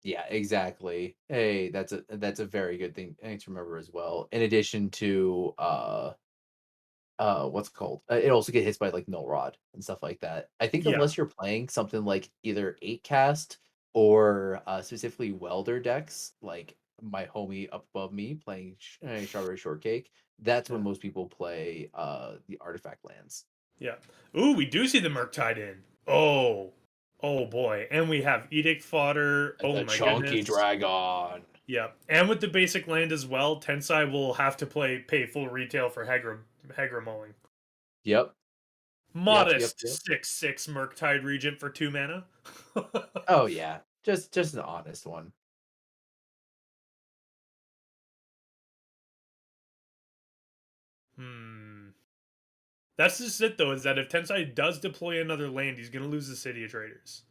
yeah, exactly. Hey, that's a very good thing to remember as well. In addition to what's it called? It also get hits by like null rod and stuff like that. I think Yeah, unless you're playing something like either 8 cast or specifically welder decks, like my homie up above me playing Strawberry Shortcake, that's when yeah, most people play the artifact lands. yeah. Ooh, we do see the Murktide in. Oh, oh boy. And we have Edict Fodder. Oh The my chunky goodness. dragon. Yeah, and with the basic land as well, Tensai will have to pay full retail for Hegra mulling. Yep. Yep. Modest Yep. 6/6 Murktide Regent for 2 mana. Oh yeah. Just an honest one. Hmm. That's just it though, is that if Tensai does deploy another land, he's gonna lose the City of Traders.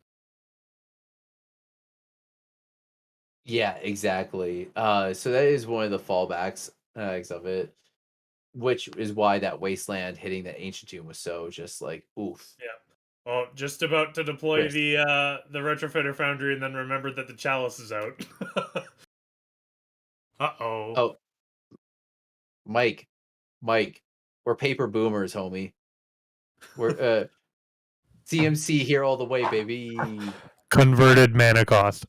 Yeah, exactly. So that is one of the fallbacks of it, which is why that wasteland hitting that ancient tomb was so just like oof, Yeah. Well, just about to deploy crisp. the retrofitter foundry, and then remember that the chalice is out. Uh-oh. Oh, Mike, Mike, we're paper boomers, homie. We're CMC here all the way, baby. Converted mana cost.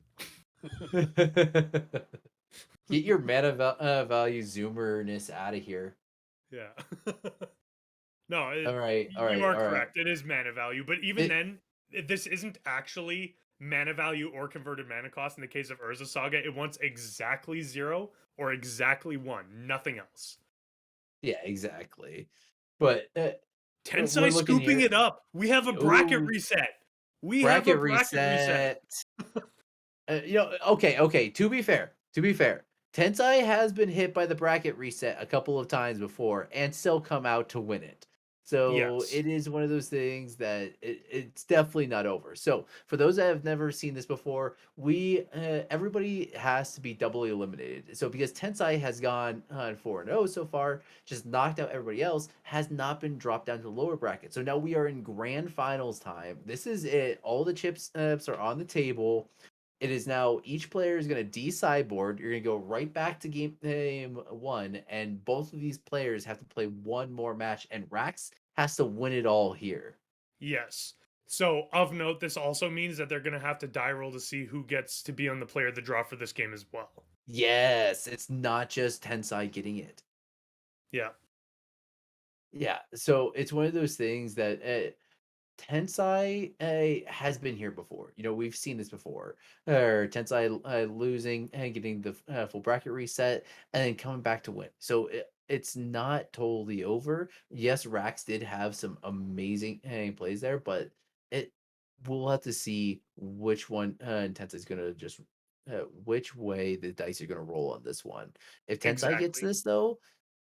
Get your value zoomerness out of here. Yeah. No, All right, all you right, are all right. correct. It is mana value, but even It then, this isn't actually mana value or converted mana cost. In the case of Urza Saga, it wants exactly 0 or exactly 1, nothing else. yeah, exactly. But we're Tensai looking scooping here. it up. We have a bracket Ooh, reset. We have a bracket bracket reset. reset. Okay, okay. To be fair, Tensai has been hit by the bracket reset a couple of times before and still come out to win it. So Yes. it is one of those things that it's definitely not over. So for those that have never seen this before, we everybody has to be doubly eliminated. So because Tensai has gone 4-0 so far, just knocked out everybody else, has not been dropped down to the lower bracket. So now we are in grand finals time. This is it. All the chips are on the table. It is now each player is going to de-sideboard. You're going to go right back to game one, and both of these players have to play one more match, and Rax has to win it all here. Yes. So, of note, this also means that they're going to have to die roll to see who gets to be on the player of the draw for this game as well. Yes, it's not just Tensai getting it. Yeah. Yeah, so it's one of those things that Tensai has been here before. You know, we've seen this before. Tensai losing and getting the full bracket reset and then coming back to win. So it's not totally over. Yes, Rax did have some amazing plays there, but it we'll have to see which one Tensai is going to just which way the dice are going to roll on this one. If Tensai gets Exactly. this though,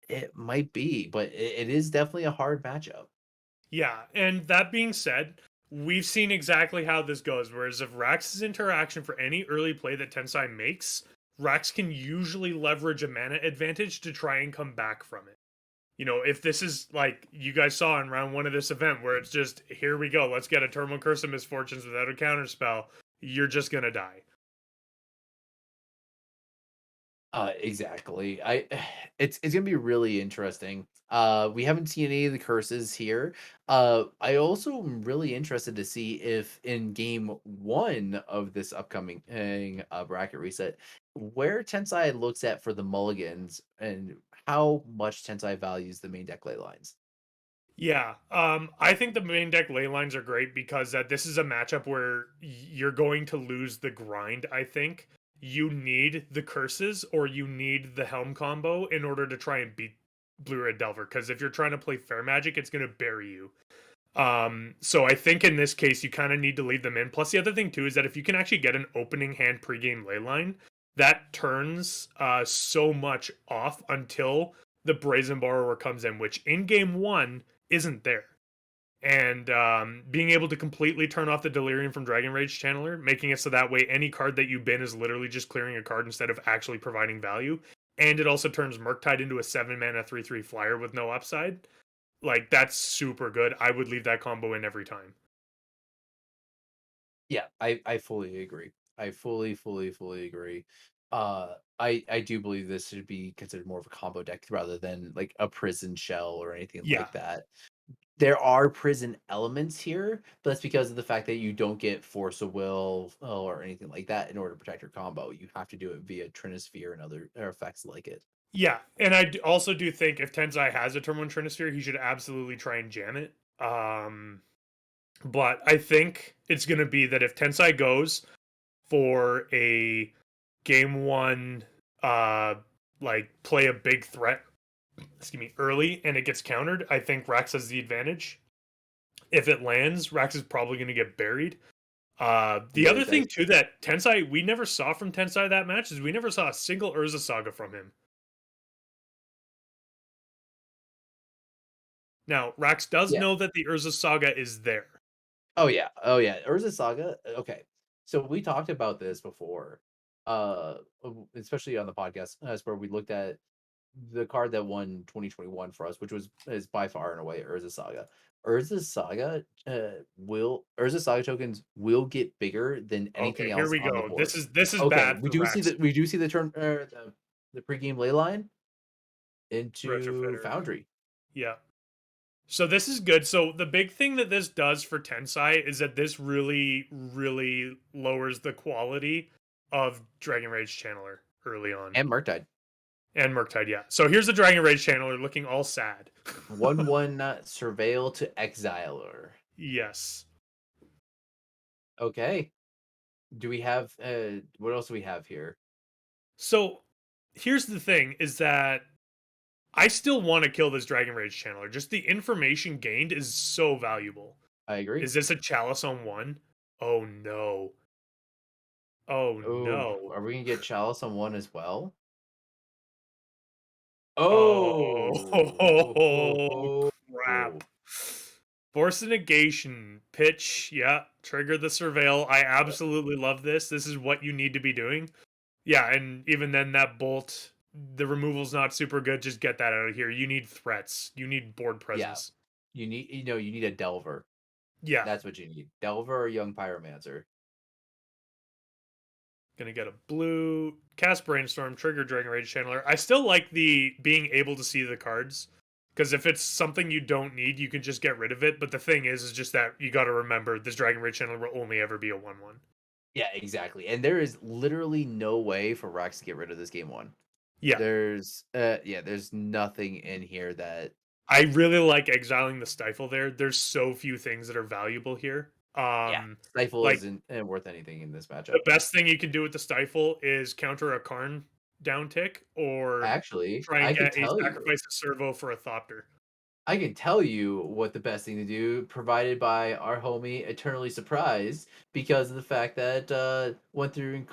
it might be, but it is definitely a hard matchup. Yeah. And that being said, we've seen exactly how this goes. Whereas if Rax's interaction for any early play that Tensai makes, Rax can usually leverage a mana advantage to try and come back from it. You know, if this is like you guys saw in round one of this event where it's just, here we go, let's get a Terminal Curse of Misfortunes without a counterspell, you're just going to die. Exactly. It's gonna be really interesting. We haven't seen any of the curses here. I also am really interested to see if in game one of this upcoming bracket reset, where Tensai looks at for the mulligans and how much Tensai values the main deck ley lines. Yeah, I think the main deck ley lines are great because this is a matchup where you're going to lose the grind. I think you need the curses or you need the helm combo in order to try and beat Blue Red Delver. Because if you're trying to play Fair Magic, it's going to bury you. So I think in this case you kind of need to leave them in. Plus, the other thing too is that if you can actually get an opening hand pregame ley line, that turns so much off until the Brazen Borrower comes in, which in game one isn't there. And being able to completely turn off the Delirium from Dragon Rage Channeler, making it so that way any card that you bin is literally just clearing a card instead of actually providing value. And it also turns Murktide into a 7 mana 3/3 flyer with no upside. Like, that's super good. I would leave that combo in every time. Yeah, I fully agree. I fully agree. I do believe this should be considered more of a combo deck rather than like a prison shell or anything Yeah. like that. There are prison elements here, but that's because of the fact that you don't get force of will or anything like that in order to protect your combo. You have to do it via Trinisphere and other effects like it. Yeah. And I also do think if Tensai has a Turn 1 Trinisphere, he should absolutely try and jam it. But I think it's going to be that if Tensai goes for a game one, uh, like play a big threat, excuse me, early and it gets countered, I think Rax has the advantage. If it lands, Rax is probably going to get buried. The The other thing dice. too that Tensai we never saw from Tensai that match is we never saw a single Urza Saga from him. Now Rax does Yeah. know that the Urza Saga is there. Oh yeah. Oh yeah. Urza Saga. Okay. So we talked about this before. especially on the podcast, as where we looked at the card that won 2021 for us, which was is by far and away Urza Saga. Urza Saga tokens will get bigger than Okay, anything here else we on the go. board. This is Okay, bad for Rex. we do see the turn the pregame ley line into Retrofitter. Foundry. Yeah. So this is good. So the big thing that this does for Tensai is that this really, really lowers the quality of Dragon Rage Channeler early on. And Murktide. And Murktide, yeah. So here's the Dragon Rage Channeler looking all sad. 1/1 Surveil to Exiler. Yes. Okay. Do we have what else do we have here? So here's the thing is that I still want to kill this Dragon Rage Channeler. Just the information gained is so valuable. I agree. Is this a Chalice on one? Oh no. Oh Oh, no. are we gonna get Chalice on one as well? Oh, Oh, crap. Force a negation. Pitch. Yeah. Trigger the surveil. I absolutely love this. This is what you need to be doing. Yeah, and even then that bolt, the removal's not super good. Just get that out of here. You need threats. You need board yeah. presence. You need a Delver. Yeah. That's what you need. Delver or Young Pyromancer. Gonna get a blue cast brainstorm, trigger Dragon Rage Channeler. I still like the being able to see the cards. Because if it's something you don't need, you can just get rid of it. But the thing is just that you got to remember this Dragon Rage Channeler will only ever be a 1/1. Yeah, exactly. And there is literally no way for Rax to get rid of this game one. Yeah, There's nothing in here that I really like exiling the Stifle there. There's so few things that are valuable here. yeah, Stifle Like isn't worth anything in this the matchup. best thing you can do with the Stifle is counter a Karn down tick or Actually, try and get a sacrifice of servo for a Thopter. I can tell you what the best thing to do, provided by our homie Eternally Surprised, because of the fact that went through and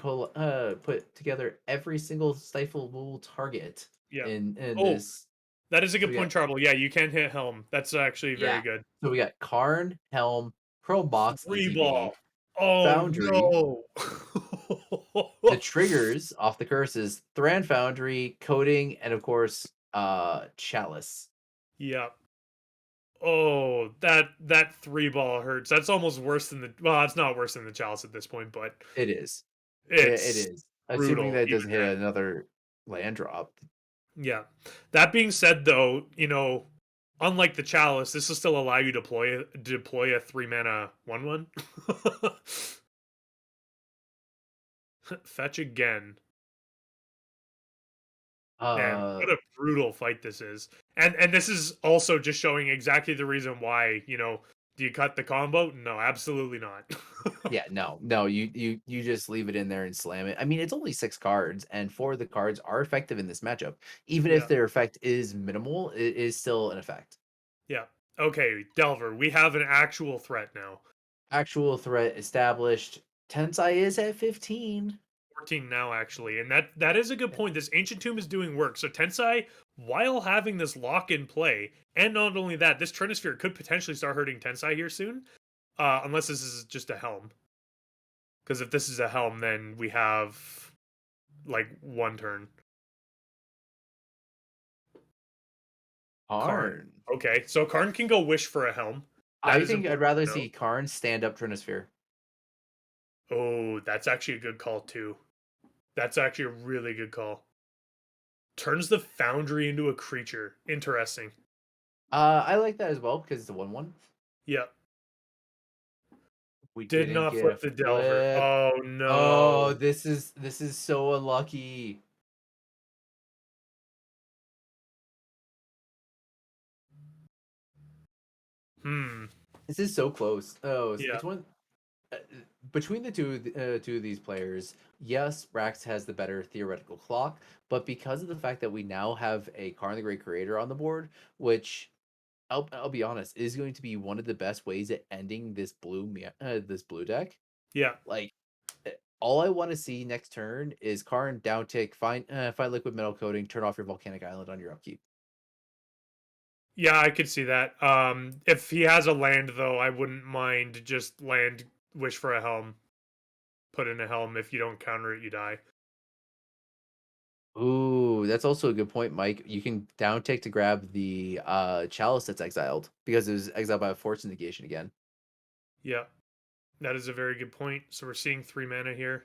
put together every single stifleable target Yeah. in Oh, this. that is a So good we got point, Charbel. Yeah, you can hit Helm. That's actually very yeah, good. so we got Karn, Helm, Chrome Box, Three ETB, ball. Oh Foundry, no. the triggers off the curses, Thran Foundry, Coding, and of course, Chalice. Yeah. Oh, that three ball hurts. That's almost worse than the well, it's not worse than the chalice at this point, but It is. It it's is. Assuming brutal that it even doesn't hit another land drop. then. Yeah. That being said though, unlike the chalice, this will still allow you to deploy a 3 mana 1/1. Fetch again. Man, Uh, what a brutal fight this is. And this is also just showing exactly the reason why, do you cut the combo? No, absolutely not. yeah, no, you just leave it in there and slam it. I mean, it's only 6 cards, and 4 of the cards are effective in this matchup. Even if Yeah. their effect is minimal, it is still an effect. Yeah. Okay, Delver, we have an actual threat now. Actual threat established. Tensai is at 15. 14 now, actually. And that is a good point. This Ancient Tomb is doing work. So Tensai, while having this lock in play, and not only that, this Trinisphere could potentially start hurting Tensai here soon. Unless this is just a helm. Because if this is a helm, then we have like one turn. Karn. Karn. Okay, so Karn can go wish for a helm. That I is think I'd important rather to know. see Karn stand up Trinisphere. Oh, that's actually a good call too. That's actually a really good call. Turns the Foundry into a creature. Interesting. I like that as well because it's a 1/1. Yep. We Did didn't not get a flip the Delver. flip. Oh Oh, no. this is so unlucky. Hmm. This is so close. Oh, Yeah. it's one uh, between two of these players. Yes, Brax has the better theoretical clock, but because of the fact that we now have a Karn the Great Creator on the board, which I'll be honest is going to be one of the best ways at ending this blue deck. Yeah. Like all I want to see next turn is Karn down tick, find liquid metal coating, turn off your volcanic island on your upkeep. Yeah, I could see that. If he has a land though, I wouldn't mind just land wish for a helm. Put in a helm. If you don't counter it, you die. Ooh, that's also a good point, Mike. You can down tick to grab the chalice that's exiled because it was exiled by a force negation again. Yeah, that is a very good point. So we're seeing 3 mana here.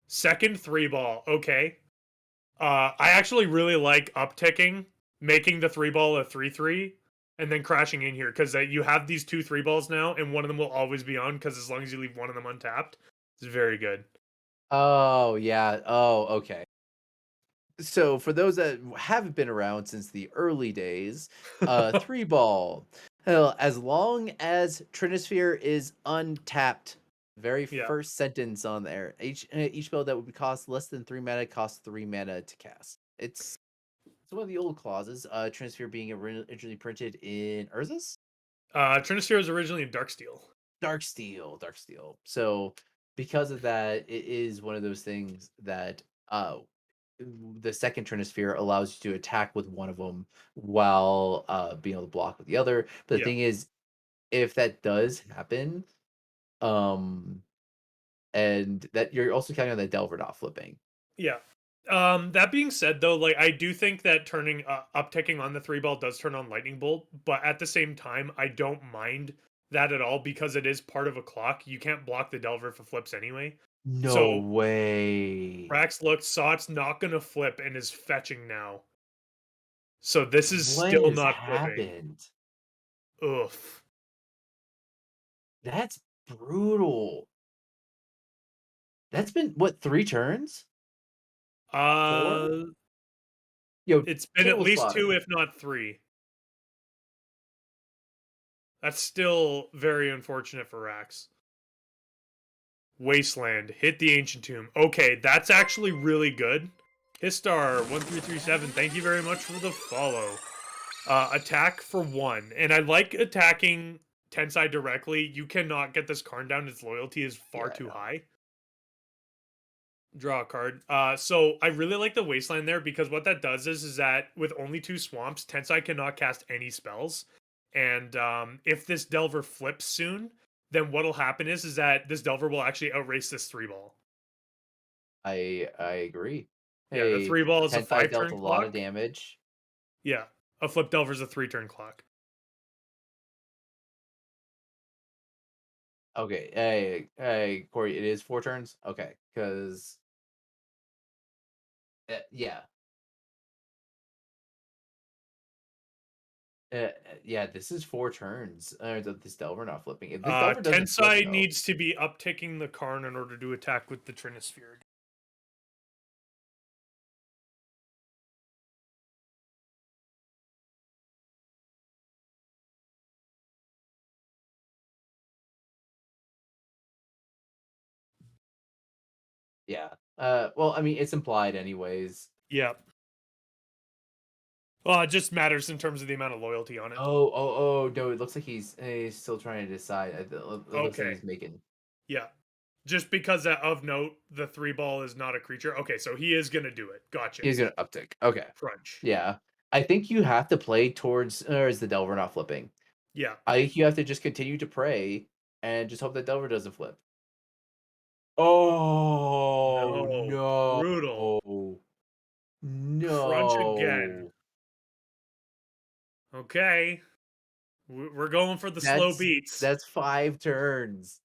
Second 3 ball. Okay. I actually really like upticking, making the 3 ball a 3/3, and then crashing in here because you have these 2 3 balls now, and one of them will always be on because as long as you leave one of them untapped, it's very good. Oh, yeah. Oh, okay. So for those that haven't been around since the early days, three ball. Hell, as long as Trinisphere is untapped, very Yeah. first sentence on there. Each spell that would cost less than 3 mana costs 3 mana to cast. It's one of the old clauses. Trinisphere being originally printed in Urza's Trinisphere was originally in Darksteel. Dark Steel. So because of that, it is one of those things that the second Trinisphere allows you to attack with one of them while being able to block with the other. But the Yeah. thing is, if that does happen, um, and that you're also counting on that Delver not flipping. Yeah. That being said, though, like I do think that turning upticking on the 3 ball does turn on lightning bolt, but at the same time, I don't mind that at all because it is part of a clock. You can't block the Delver if it flips anyway. No So way. Rax looked, saw it's not gonna flip, and is fetching now. So this is What still has not flipping. happened? Oof. That's brutal. That's been what, 3 turns? Four? Uh, Yo, it's been at table least spotter. 2, if not 3. That's still very unfortunate for Rax. Wasteland, hit the ancient tomb. Okay, that's actually really good. Histar1337, thank you very much for the follow. Attack for 1. And I like attacking Tensai directly. You cannot get this Karn down. Its loyalty is far Yeah, too no. high. Draw a card. So I really like the Wasteland there because what that does is that with only 2 swamps, Tensai cannot cast any spells. And if this Delver flips soon, then what'll happen is that this Delver will actually outrace this 3 ball. I agree. Yeah, the Hey, 3 ball is a Tensai 5 dealt a turn lot of clock. damage. Yeah, a flip Delver is a 3 turn clock. Okay, hey, Corey, it is 4 turns? Okay, because yeah. Yeah, this is 4 turns. This Delver not flipping. If this Delver doesn't flip, Tensai though, needs to be upticking the Karn in order to attack with the Trinisphere. yeah. Well, I mean, it's implied anyways. Yeah. Well, it just matters in terms of the amount of loyalty on it. Oh, no, it looks like he's still trying to decide. It looks like Okay. he's making. Yeah. Just because of note, the 3 ball is not a creature. Okay, so he is gonna do it. Gotcha. He's gonna uptick. Okay, Crunch. yeah. I think you have to play towards, or is the Delver not flipping? Yeah. I think you have to just continue to pray and just hope that Delver doesn't flip. Oh, No. no. Brutal. Crunch again. No. Okay. We're going for the slow That's beats. that's 5 turns.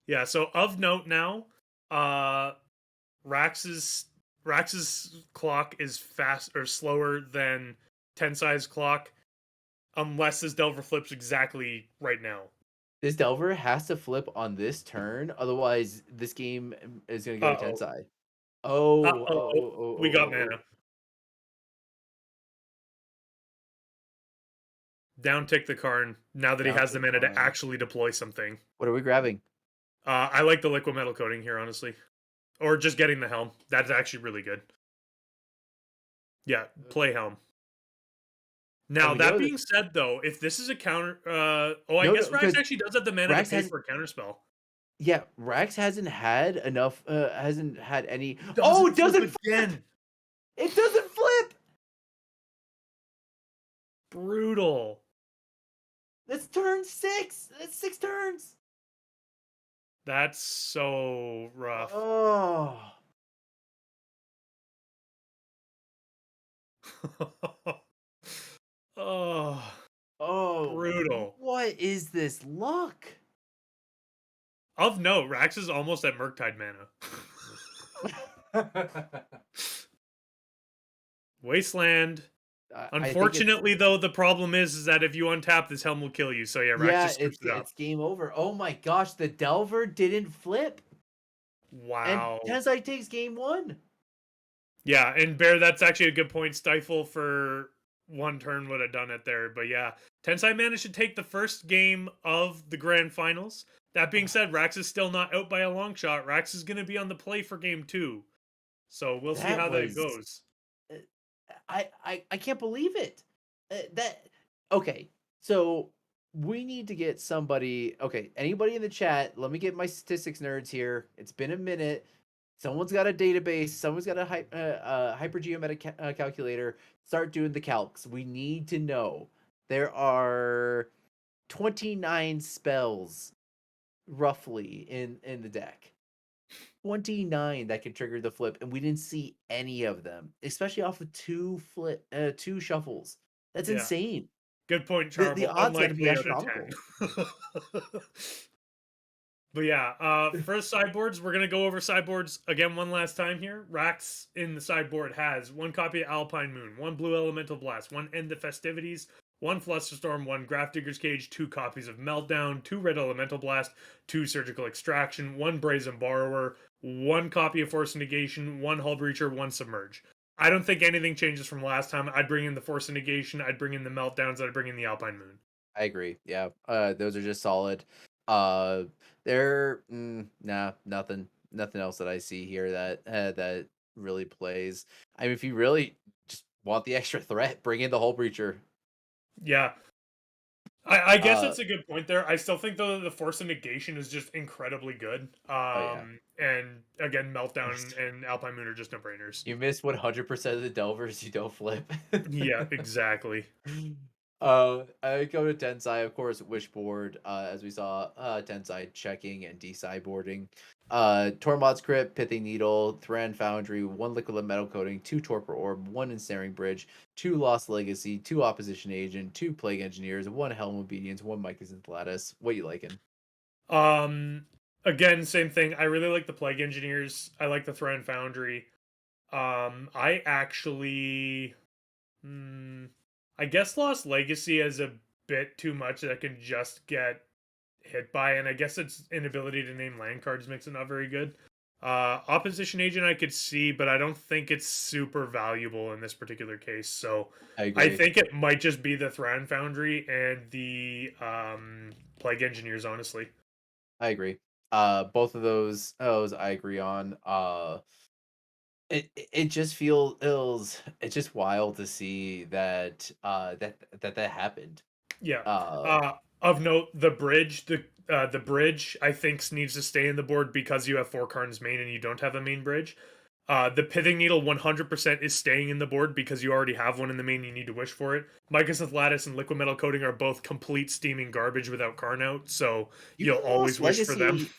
Yeah, so of note now, uh Rax's Rax's clock is fast or slower than Tensai's clock unless this Delver flips exactly right now. This Delver has to flip on this turn, otherwise this game is gonna go to Uh-oh. Tensai. Oh, oh, Uh-oh. oh, oh, We oh, got oh, oh. mana. Down tick the Karn now that he Down has the to mana to Karn. actually deploy something. What are we grabbing? I like the liquid metal coating here, honestly. Or just getting the helm. That's actually really good. Yeah, play helm. And Now, we that know being this. said, though, if this is a counter, I No, no, guess Rax because actually does have the mana to Rax pay has. for a counter spell. Yeah, Rax hasn't had enough. Hasn't had any. Oh, Doesn't it flip doesn't flip. again. It doesn't flip. Brutal. That's turn 6. That's 6 turns. That's so rough. Oh. Oh, Oh, brutal. what is this luck? Of note, Rax is almost at Murktide mana. Wasteland. I think it's Unfortunately, though, the problem is that if you untap, this helm will kill you. So yeah, Rax yeah, just scoops it up. it's game over. Oh my gosh, the Delver didn't flip, and Wow. Tensai takes game one. Yeah, and Bear, that's actually a good point. Stifle for one turn would have done it there. But yeah, Tensai managed to take the first game of the grand finals. That being said, Rax is still not out by a long shot. Rax is going to be on the play for game two. So we'll see That how that was goes. uh, I can't believe it. That okay. So we need to get somebody. Okay, anybody in the chat? Let me get my statistics nerds here. It's been a minute. Someone's got a database. Someone's got a hypergeometric calculator. Start doing the calcs. We need to know. There are 29 spells roughly in the deck. 29 that can trigger the flip, and we didn't see any of them, especially off of two shuffles. That's Yeah, insane. good point, The Charble. odds got to be Unlikely out of astronomical. 10. But yeah, for sideboards, we're gonna go over sideboards again one last time here. Rax in the sideboard has one copy of Alpine Moon, one Blue Elemental Blast, one End the Festivities, one Flusterstorm, one Grafdigger's Cage, two copies of Meltdown, two Red Elemental Blast, two Surgical Extraction, one Brazen Borrower, one copy of Force Negation, one Hull Breacher, one Submerge. I don't think anything changes from last time. I'd bring in the Force Negation, I'd bring in the Meltdowns, I'd bring in the Alpine Moon. I agree. Yeah. Those are just solid. Uh, nah, nothing else that I see here that really plays. I mean, if you really just want the extra threat, bring in the Hull Breacher. Yeah, I guess Uh, that's a good point there. I still think though the Force of Negation is just incredibly good. oh yeah. And again, Meltdown and Alpine Moon are just no brainers. You miss 100% of the Delvers you don't flip. Yeah, exactly. I go to Tensai, of course, Wishboard, as we saw, Tensai checking and desideboarding. Tormod's Crypt, Pithing Needle, Thran Foundry, one Liquid Metal Coating, two Torpor Orb, one Ensnaring Bridge, two Lost Legacy, two Opposition Agent, two Plague Engineers, one Helm Obedience, one Mycosynth Lattice. What you liking? Um, again, same thing. I really like the Plague Engineers. I like the Thran Foundry. I actually, hmm, I guess Lost Legacy is a bit too much that can just get hit by, and I guess its inability to name land cards makes it not very good. Opposition agent I could see, but I don't think it's super valuable in this particular case. So I I agree. think it might just be the Thran Foundry and the Plague Engineers, honestly. I agree. Both of those I agree on. It just feels it's just wild to see that that happened. Yeah. Uh, Of note, the bridge I think needs to stay in the board because you have four cards main and you don't have a main bridge. The Pithing Needle 100% is staying in the board because you already have one in the main. You need to wish for it. Mycosynth Lattice and Liquid Metal Coating are both complete steaming garbage without Carnout, so you you'll can always wish for them.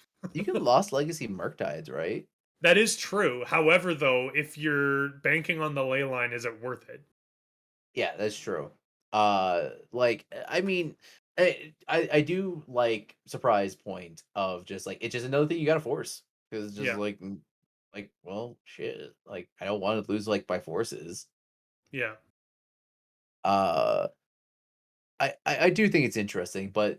Lost Legacy Murktides, right? That is true. However, though, if you're banking on the ley line, is it worth it? Yeah, that's true. Like I mean, I do like surprise point of just like it's just another thing you gotta force because it's just Yeah, like well shit like I don't want to lose like by forces. yeah, Uh, I do think it's interesting, but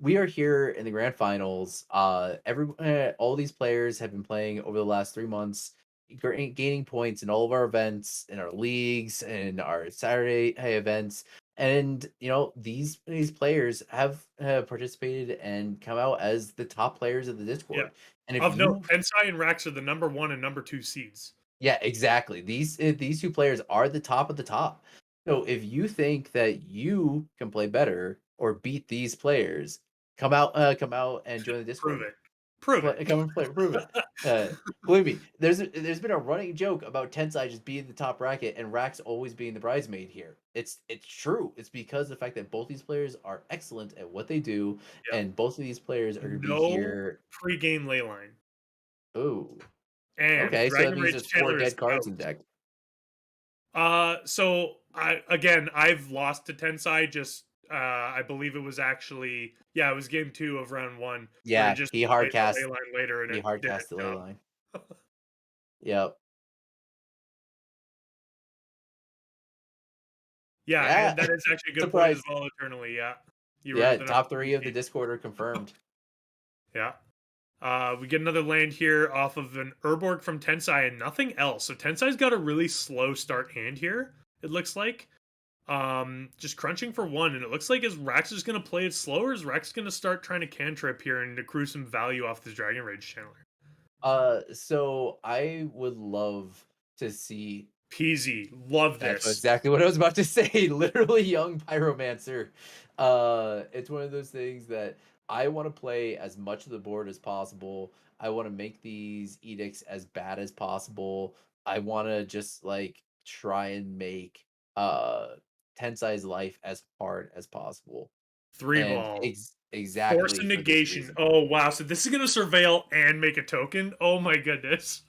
we are here in the grand finals. All these players have been playing over the last 3 months, gaining points in all of our events, in our leagues, and our Saturday events. And these players have participated and come out as the top players of the yeah. Discord. And if Of note, you Tensai and Rax are the number one and number two seeds. yeah, exactly. These two players are the top of the top. So if you think that you can play better or beat these players, come out and join the Prove Discord. it. Prove it. Come and play, prove it. Believe me, there's been a running joke about Tensai just being the top bracket and Rax always being the bridesmaid here. It's true. It's because of the fact that both these players are excellent at what they do, Yeah. and both of these players are going to be No here. pre-game ley line. Oh, And okay. So that Dragon means Rage there's four Taylor is dead cards in out. deck. So I've lost to Tensai. Just I believe it was actually it was game 2 of round 1 where he Yeah, just he played hard the ley cast line later and he it hard did cast its the ley job. line. Yep. Yeah, Yeah, and that is actually a good point as surprise. well. Eternally, yeah, you were Yeah, the number top 3 3 of the seed. Discord are confirmed. Yeah. We get another land here off of an Urborg from Tensai and nothing else. So Tensai's got a really slow start hand here. It looks like. Just crunching for 1, and it looks like is Rax is gonna play it slower. Is Rax gonna start trying to cantrip here and accrue some value off this Dragon Rage channeler? So I would love to see. Peasy, love That's this. exactly what I was about to say. Literally, young pyromancer. It's one of those things that I want to play as much of the board as possible. I want to make these edicts as bad as possible. I want to just like try and make Tensai's life as hard as possible, Three and ball. Force exactly and for this negation. reason. Oh wow, so this is gonna surveil and make a token. Oh my goodness.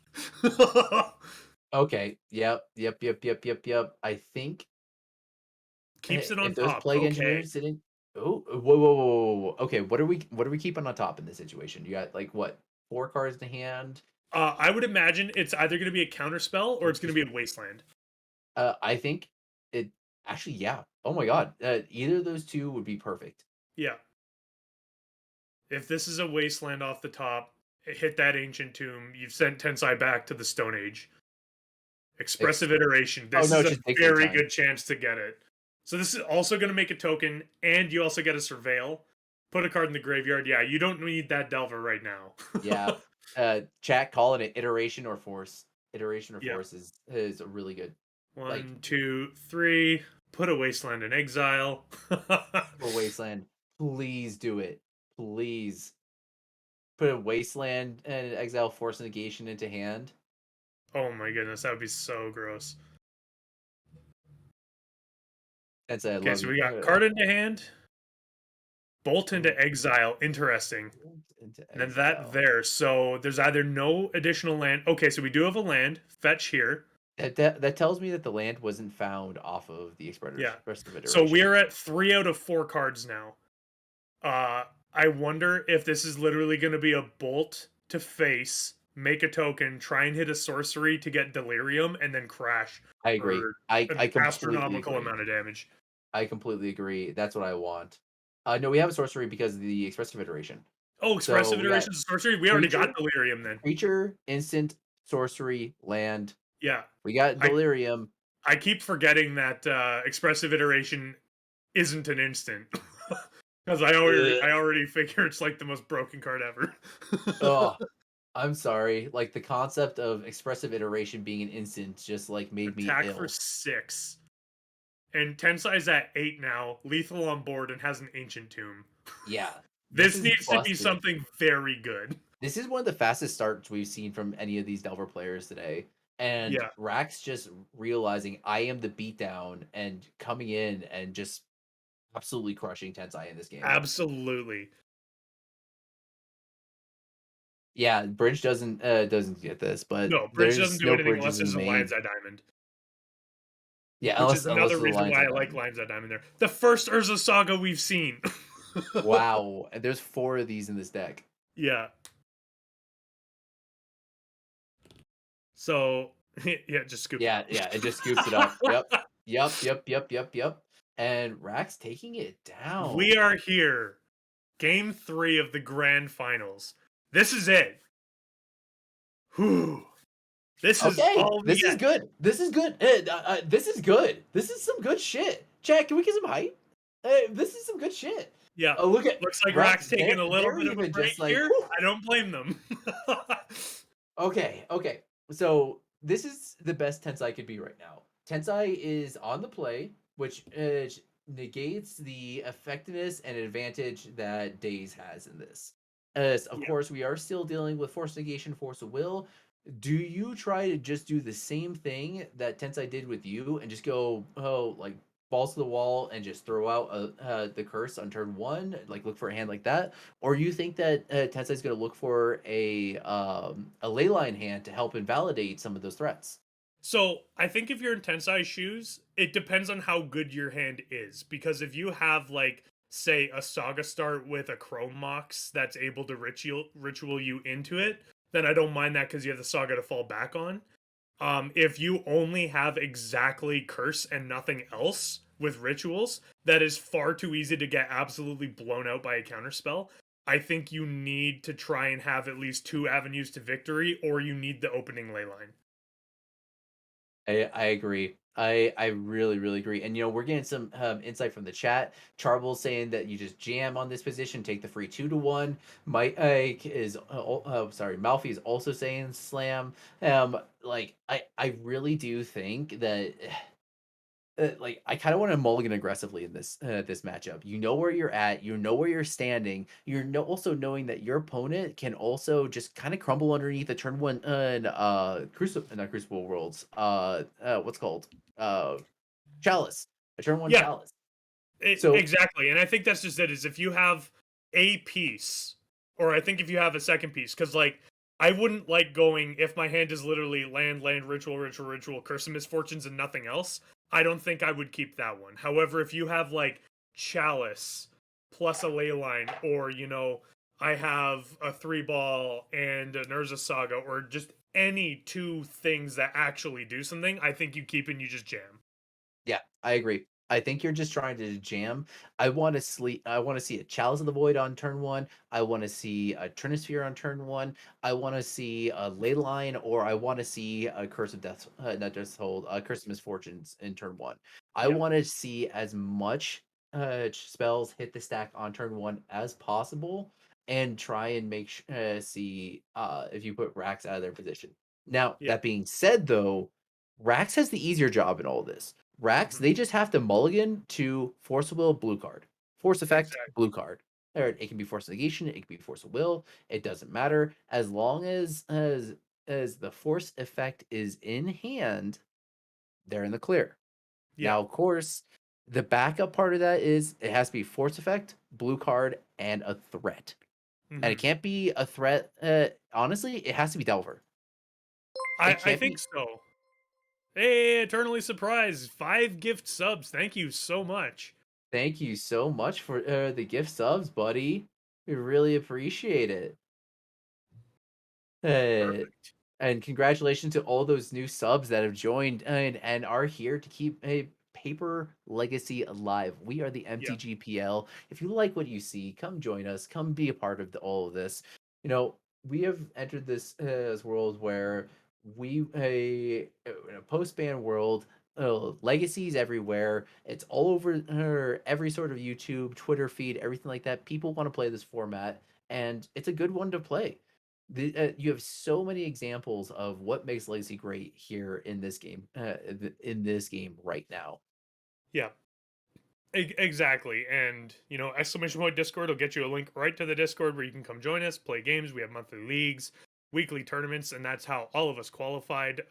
Okay. Yep. Yep. Yep. Yep. Yep. Yep. I think Keeps it on if those top. plague Okay. engineers didn't. Oh, whoa. Okay, what are we keeping on top in this situation? You got like what, 4 cards to hand? I would imagine it's either gonna be a counter spell or it's gonna be Just a wasteland. I think it actually, yeah. Oh my god. Either of those 2 would be perfect. Yeah. If this is a wasteland off the top, hit that ancient tomb. You've sent Tensai back to the Stone Age. Ex Expressive iteration. Oh This no, is it a just takes their very time. good chance to get it. So this is also going to make a token, and you also get a surveil. Put a card in the graveyard. Yeah, you don't need that Delver right now. Yeah. Chat calling it iteration or force. Iteration or Yeah. force is a really good, like, One, two, three. Put a wasteland in exile. for Wasteland. Please do it. Please put a Wasteland and exile force negation into hand. Oh my goodness, that would be so gross. That's I Okay, love so you. we got card into hand, bolt into Oh, exile. Interesting. into And then that exile. there. So there's either no additional land. Okay, so we do have a land. Fetch here. That tells me that the land wasn't found off of the Yeah. expressive So iteration. we're at 3 out of 4 cards now. I wonder if this is literally going to be a bolt to face, make a token, try and hit a sorcery to get delirium, and then crash I agree. for I an completely astronomical agree. amount of damage. I completely agree. That's what I want. No, we have a sorcery because of the expressive iteration. Oh, So expressive we got iterations of sorcery. We already got creature, delirium then. instant, sorcery, land. Yeah, We got I delirium. I keep forgetting that expressive iteration isn't an instant. Because Ugh. I already figure it's like the most broken card ever. Oh, I'm sorry. Like the concept of expressive iteration being an instant just like made me Attack for ill. 6. And Tensai's at 8 now, lethal on board, and has an ancient tomb. Yeah, this This is needs to be busted. something very good. This is one of the fastest starts we've seen from any of these Delver players today. And Yeah, Rax just realizing I am the beatdown and coming in and just absolutely crushing Tensai in this game. absolutely. Yeah, Bridge doesn't get this, but No, Bridge doesn't there's do no anything bridges unless in the there's a Lion's main. Eye Diamond, Yeah, which is unless another the reason Lions why Eye I like Diamond. Lion's Eye Diamond there. The first Urza Saga we've seen. Wow, and there's 4 of these in this deck. Yeah. So, yeah, just scoop it Yeah, up. yeah, it just scoops it up. Yep. Yep. And Rax taking it We down. are here. Game 3 of the grand finals. This is it. Whew. This is Okay, all we this is get. good. This is good. This is good. This is some good shit. Chad, can we get some hype? This is some good shit. Yeah. Oh, look at Looks like Rax. Rack's taking a little They're bit of a even break just like, here. whew. I don't blame them. Okay. So this is the best Tensai could be right now. Tensai is on the play, which negates the effectiveness and advantage that Days has in this. As of Yeah. course, we are still dealing with force negation, force of will. Do you try to just do the same thing that Tensai did with you and just go, oh, like balls to the wall and just throw out the curse on turn 1, like look for a hand like that? Or you think that Tensei is going to look for a leyline hand to help invalidate some of those threats? So I think if you're in Tensai shoes, it depends on how good your hand is. Because if you have like, say, a saga start with a Chrome Mox that's able to ritual you into it, then I don't mind that because you have the saga to fall back on. If you only have exactly curse and nothing else with rituals, that is far too easy to get absolutely blown out by a counterspell. I think you need to try and have at least two avenues to victory, or you need the opening ley line. I agree. I really really agree. And we're getting some insight from the chat. Charbel saying that you just jam on this position, take the free 2-to-1. Mike is sorry, Malfi is also saying slam. Like I really do think that like I kind of want to mulligan aggressively in this matchup. You know where you're at, you know where you're standing. Also knowing that your opponent can also just kind of crumble underneath a turn one Crucible, not Crucible Worlds. What's called Chalice, a turn one Yeah, Chalice. So Exactly, and I think that's just it. Is if you have a piece, or I think if you have a second piece, because like I wouldn't like going if my hand is literally land, land, ritual, ritual, ritual, curse of misfortunes, and nothing else. I don't think I would keep that one. However, if you have like chalice plus a ley line, or I have a three ball and an Urza Saga, or just any two things that actually do something, I think you keep and you just jam. yeah, I agree. I think you're just trying to jam. I want to see a Chalice of the Void on turn one. I want to see a Trinisphere on turn one. I want to see a Ley Line, or I want to see a Curse of Death, not Death's Hold, Curse of Misfortunes in turn one. I Yeah, want to see as much spells hit the stack on turn one as possible, and try and see if you put Rax out of their position. Now yeah, that being said, though, Rax has the easier job in all this. Rax, hmm they just have to mulligan to Force of Will, blue card. Force Effect, exactly. blue card. Or it can be Force Negation, it can be Force of Will. It doesn't matter as long as the Force Effect is in hand. They're in the clear. Yeah. Now, of course, the backup part of that is it has to be Force Effect, blue card, and a threat. And it hmm can't be a threat. Honestly, it has to be Delver. It I can't think be. so. Hey, eternally surprised. 5 gift subs. Thank you so much. Thank you so much for the gift subs, buddy. We really appreciate it. Uh, Perfect. and congratulations to all those new subs that have joined and are here to keep a paper legacy alive. We are the Yeah. MTGPL. If you like what you see, come join us. Come be a part of all of this. We have entered this world where we in a post ban world. Legacies everywhere. It's all over every sort of YouTube, Twitter feed, everything like that. People want to play this format, and it's a good one to play. You have so many examples of what makes Legacy great here in this game, in this game right now. Yeah. Exactly. And, exclamation point Discord will get you a link right to the Discord where you can come join us, play games. We have monthly leagues, weekly tournaments, and that's how all of us qualified.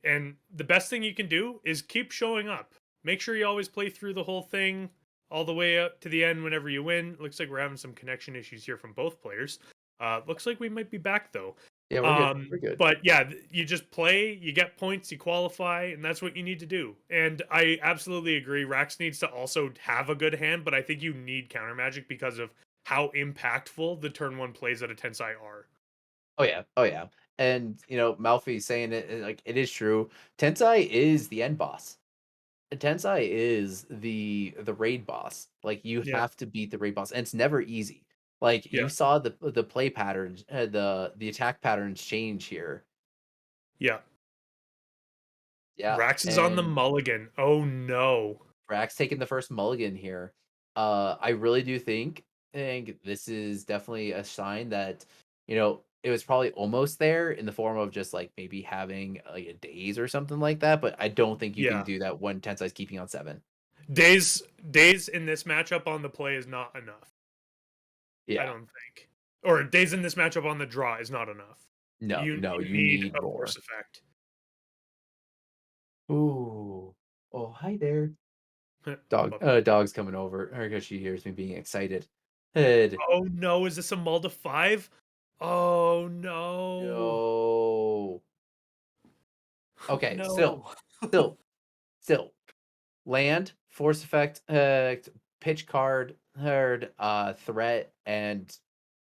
And the best thing you can do is keep showing up. Make sure you always play through the whole thing all the way up to the end whenever you win. Looks like we're having some connection issues here from both players. Looks like we might be back though. Yeah, we're good. We're good. But yeah, you just play, you get points, you qualify, and that's what you need to do. And I absolutely agree. Rax needs to also have a good hand, but I think you need counter magic because of how impactful the turn one plays at a Tensai are. Oh yeah, oh yeah. And Malfi saying it like it is true. Tensai is the end boss. Tensai is the raid boss. Like you Yeah, have to beat the raid boss, and it's never easy. Like yeah, you saw the play patterns, the attack patterns change here. yeah. Yeah, Rax is on the and mulligan. Oh no. Brax taking the first mulligan here. I really do think this is definitely a sign that it was probably almost there in the form of just like maybe having like a days or something like that. But I don't think you can Yeah. do that when Tensai's keeping on 7. Days in this matchup on the play is not enough. I Yeah, don't think. Or days in this matchup on the draw is not enough. no, no, You you need need a force more. effect. Ooh, oh hi there, dog. Puppy. Dog's coming over because she hears me being excited. Head. Oh no, is this a Mulda 5? Oh no. No. Okay, No. still, still. Land, force effect, pitch card, threat, and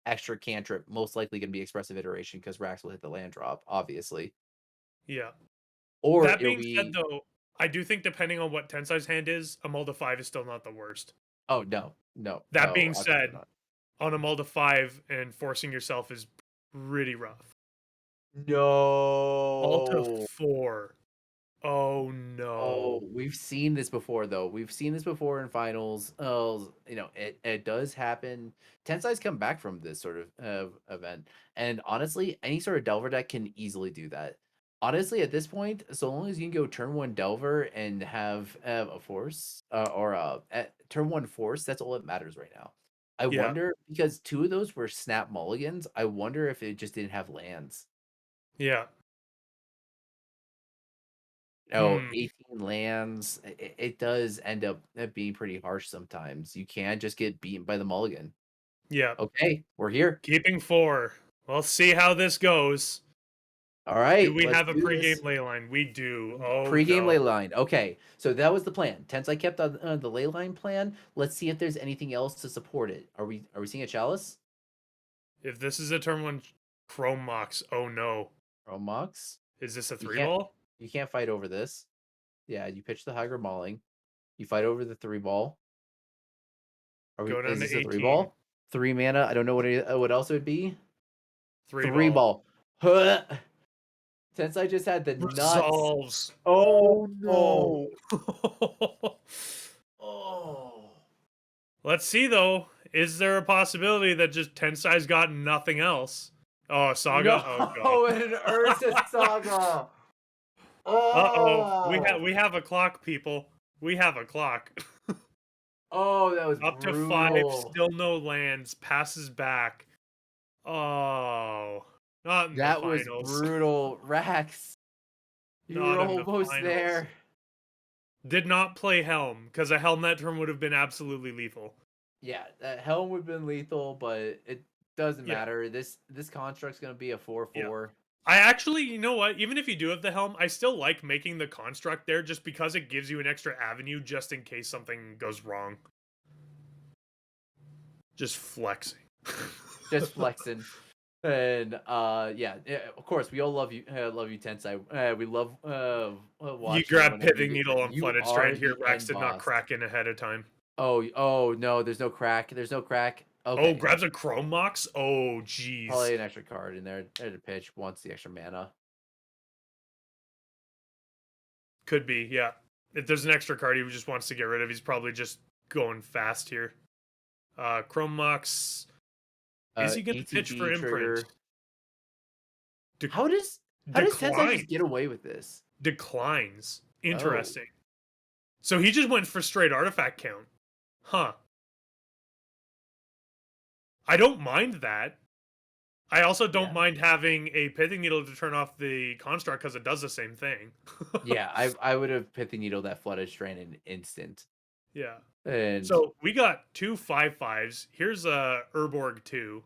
extra cantrip. Most likely going to be expressive iteration because Rax will hit the land drop, obviously. Yeah. Or That it'll being said, be though, I do think depending on what Tensai's hand is, a Mulda 5 is still not the worst. oh no, no, That no, being absolutely said, not. on a Mulda 5 and forcing yourself is pretty rough. Multa No. 4. Oh Oh, no. we've seen this before though. We've seen this before in finals. Oh, it does happen. Tensai's come back from this sort of event, and honestly, any sort of Delver deck can easily do that. Honestly, at this point, so long as you can go turn one Delver and have a force or at turn one force, that's all that matters right now. I Yeah. wonder because two of those were snap mulligans. I wonder if it just didn't have lands. Yeah. Oh, Hmm. 18 lands, it does end up being pretty harsh sometimes. You can just get beaten by the mulligan. Yeah. Okay, we're here. Keeping 4. We'll see how this goes. All Do right, we let's have a do pregame this. ley line? We do. Oh Pre-game ley no. line. Okay, so that was the plan. Tense I kept on the ley line plan. Let's see if there's anything else to support it. Are we seeing a chalice? If this is a turn 1 Chrome Mox, oh no. Or Mox? Is this a You 3 can't ball? you can't fight over this. Yeah, you pitch the Hydra Mauling. You fight over the three ball. Go down Is to this a three 18. ball? Three mana. I don't know what else it would be. 3 Three ball. ball. Huh. Since I just had the nuts. Resolves. Oh Oh no. no. Oh. Let's see though. Is there a possibility that just Tensai's got nothing else? Oh, Saga. Oh god. No, an Urza Saga. Uh-oh. We have Oh. we have a clock, people. We have a clock. Oh, that was Up to 5, brutal. still no lands, passes back. Oh, not in the That was finals. brutal. Rex, you were Not in the almost finals. there. Did not play Helm, because a Helm that turn would have been absolutely lethal. Yeah, that helm would have been lethal, but it doesn't Yeah, matter. This construct's gonna be a yeah. 4/4. I actually, you know what? Even if you do have the Helm, I still like making the construct there just because it gives you an extra avenue just in case something goes wrong. Just flexing. Just flexing. And yeah, of course, we all love you, Tensai. We love You watching you grab whenever you Pithing get Needle great. on You Flooded are Strand here. the Rax end did not boss. crack in ahead of time. Oh no, there's no crack. There's no crack. Oh, Okay, grabs a Chrome Mox? Oh, jeez. probably an extra card in there to pitch once the extra mana. Could be, yeah. If there's an extra card he just wants to get rid of, he's probably just going fast here. Chrome Mox. Is he going to pitch for ETB Imprint? trigger. De- How does Tensai just declines. get away with this? Declines. Oh Interesting. So he just went for straight artifact count. Huh. I don't mind that. I also don't yeah, mind having a pithing needle to turn off the construct because it does the same thing. yeah. I would have pit the needle that flooded strain in an instant. Yeah. And So we got two 5/5s. Here's a Urborg 2.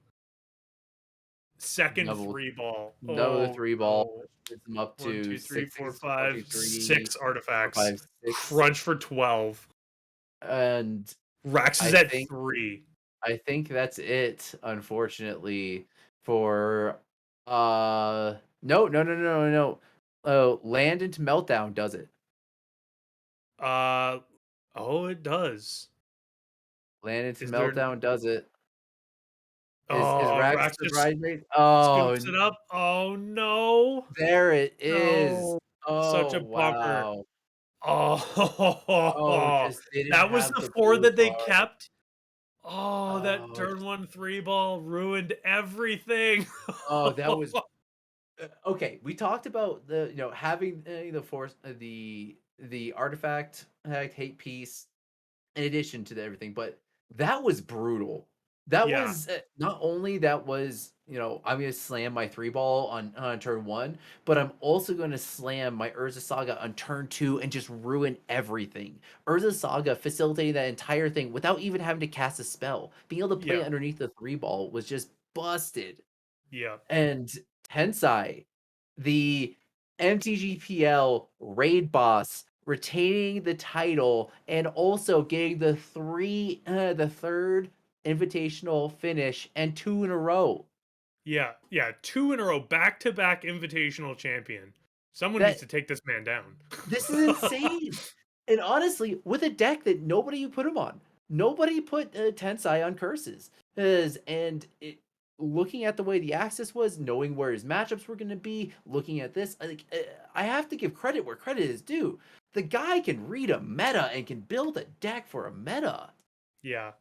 Second double 3 ball. double the Oh three ball, no. gets them up One, to two, three, six four, six one two five, three 6 4 artifacts. 5 6, Crunch for 12. and Rax is I at think 3. I think that's it, unfortunately, for no. Oh, land into meltdown does it. Uh oh, it does. Land into Is there meltdown does it. Is Oh, Rax Rax just surprise rate? Oh, scoops it up. Oh no. there it is. No. Such Oh, a bummer. wow. Oh, Oh, just didn't that was have the the 4 blue that they card. kept. Oh, that Oh, turn 1 3 ball ruined everything. oh, that was okay. We talked about having the force the artifact hate piece in addition to everything, but that was brutal. That Yeah, was not only that was I'm gonna slam my three ball on turn one, but I'm also gonna slam my Urza Saga on turn two and just ruin everything. Urza Saga facilitating that entire thing without even having to cast a spell, being able to play yeah, it underneath the three ball was just busted. yeah. And Tensai, the MTGPL raid boss retaining the title and also getting the third invitational finish and 2 in a row. Yeah, yeah, 2 in a row, back-to-back invitational champion. Someone needs That to take this man down. This is insane. And honestly, with a deck that nobody put him on. Nobody put Tensai on curses. Looking at the way the axis was, knowing where his matchups were going to be, looking at this, I have to give credit where credit is due. The guy can read a meta and can build a deck for a meta. Yeah,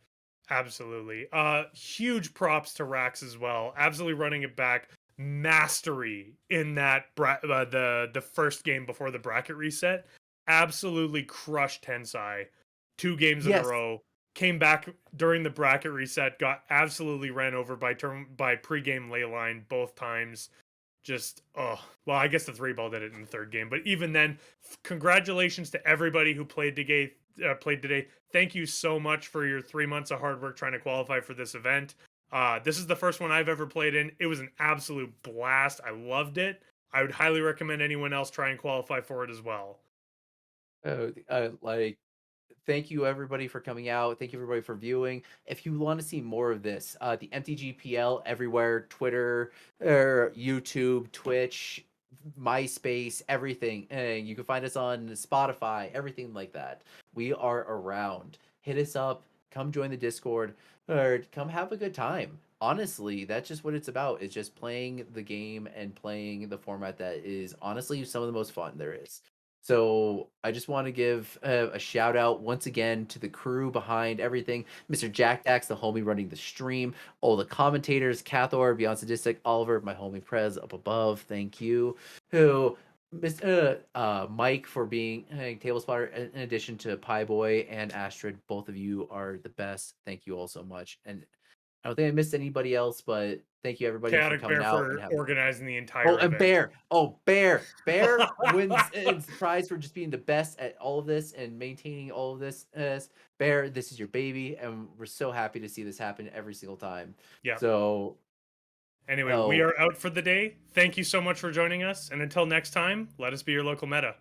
absolutely. Huge props to Rax as well. Absolutely running it back. Mastery in the first game before the bracket reset. Absolutely crushed Tensai. 2 games in a Yes, row. Came back during the bracket reset. Got absolutely ran over by pregame leyline both times. Just well, I guess the three ball did it in the third game, but even then, congratulations to everybody who played today. Played today. Thank you so much for your 3 months of hard work trying to qualify for this event. This is the first one I've ever played in. It was an absolute blast. I loved it. I would highly recommend anyone else try and qualify for it as well. like thank you everybody for coming out. Thank you everybody for viewing. If you want to see more of this, the MTGPL everywhere, Twitter, YouTube, Twitch, MySpace, everything. And you can find us on Spotify, everything like that. We are around. Hit us up. Come join the Discord, or come have a good time. Honestly, that's just what it's about. It's just playing the game and playing the format that is honestly some of the most fun there is. So I just want to give a shout out once again to the crew behind everything. Mr. Jack Dax, the homie running the stream, all the commentators, Cathor, Beyond Sadistic, Oliver, my homie Prez up above. Thank you. Who Mr. Mike for being table spotter in addition to Pie Boy and Astrid. Both of you are the best. Thank you all so much. And I don't think I missed anybody else, but thank you everybody for Chaotic coming Bear out and for having fun. organizing the Oh, entire and event. Bear. Oh, Bear. Bear wins it's the prize for just being the best at all of this and maintaining all of this. Bear, this is your baby, and we're so happy to see this happen every single time. Yeah. So, Anyway, we oh, are out for the day. Thank you so much for joining us, and until next time, let us be your local meta.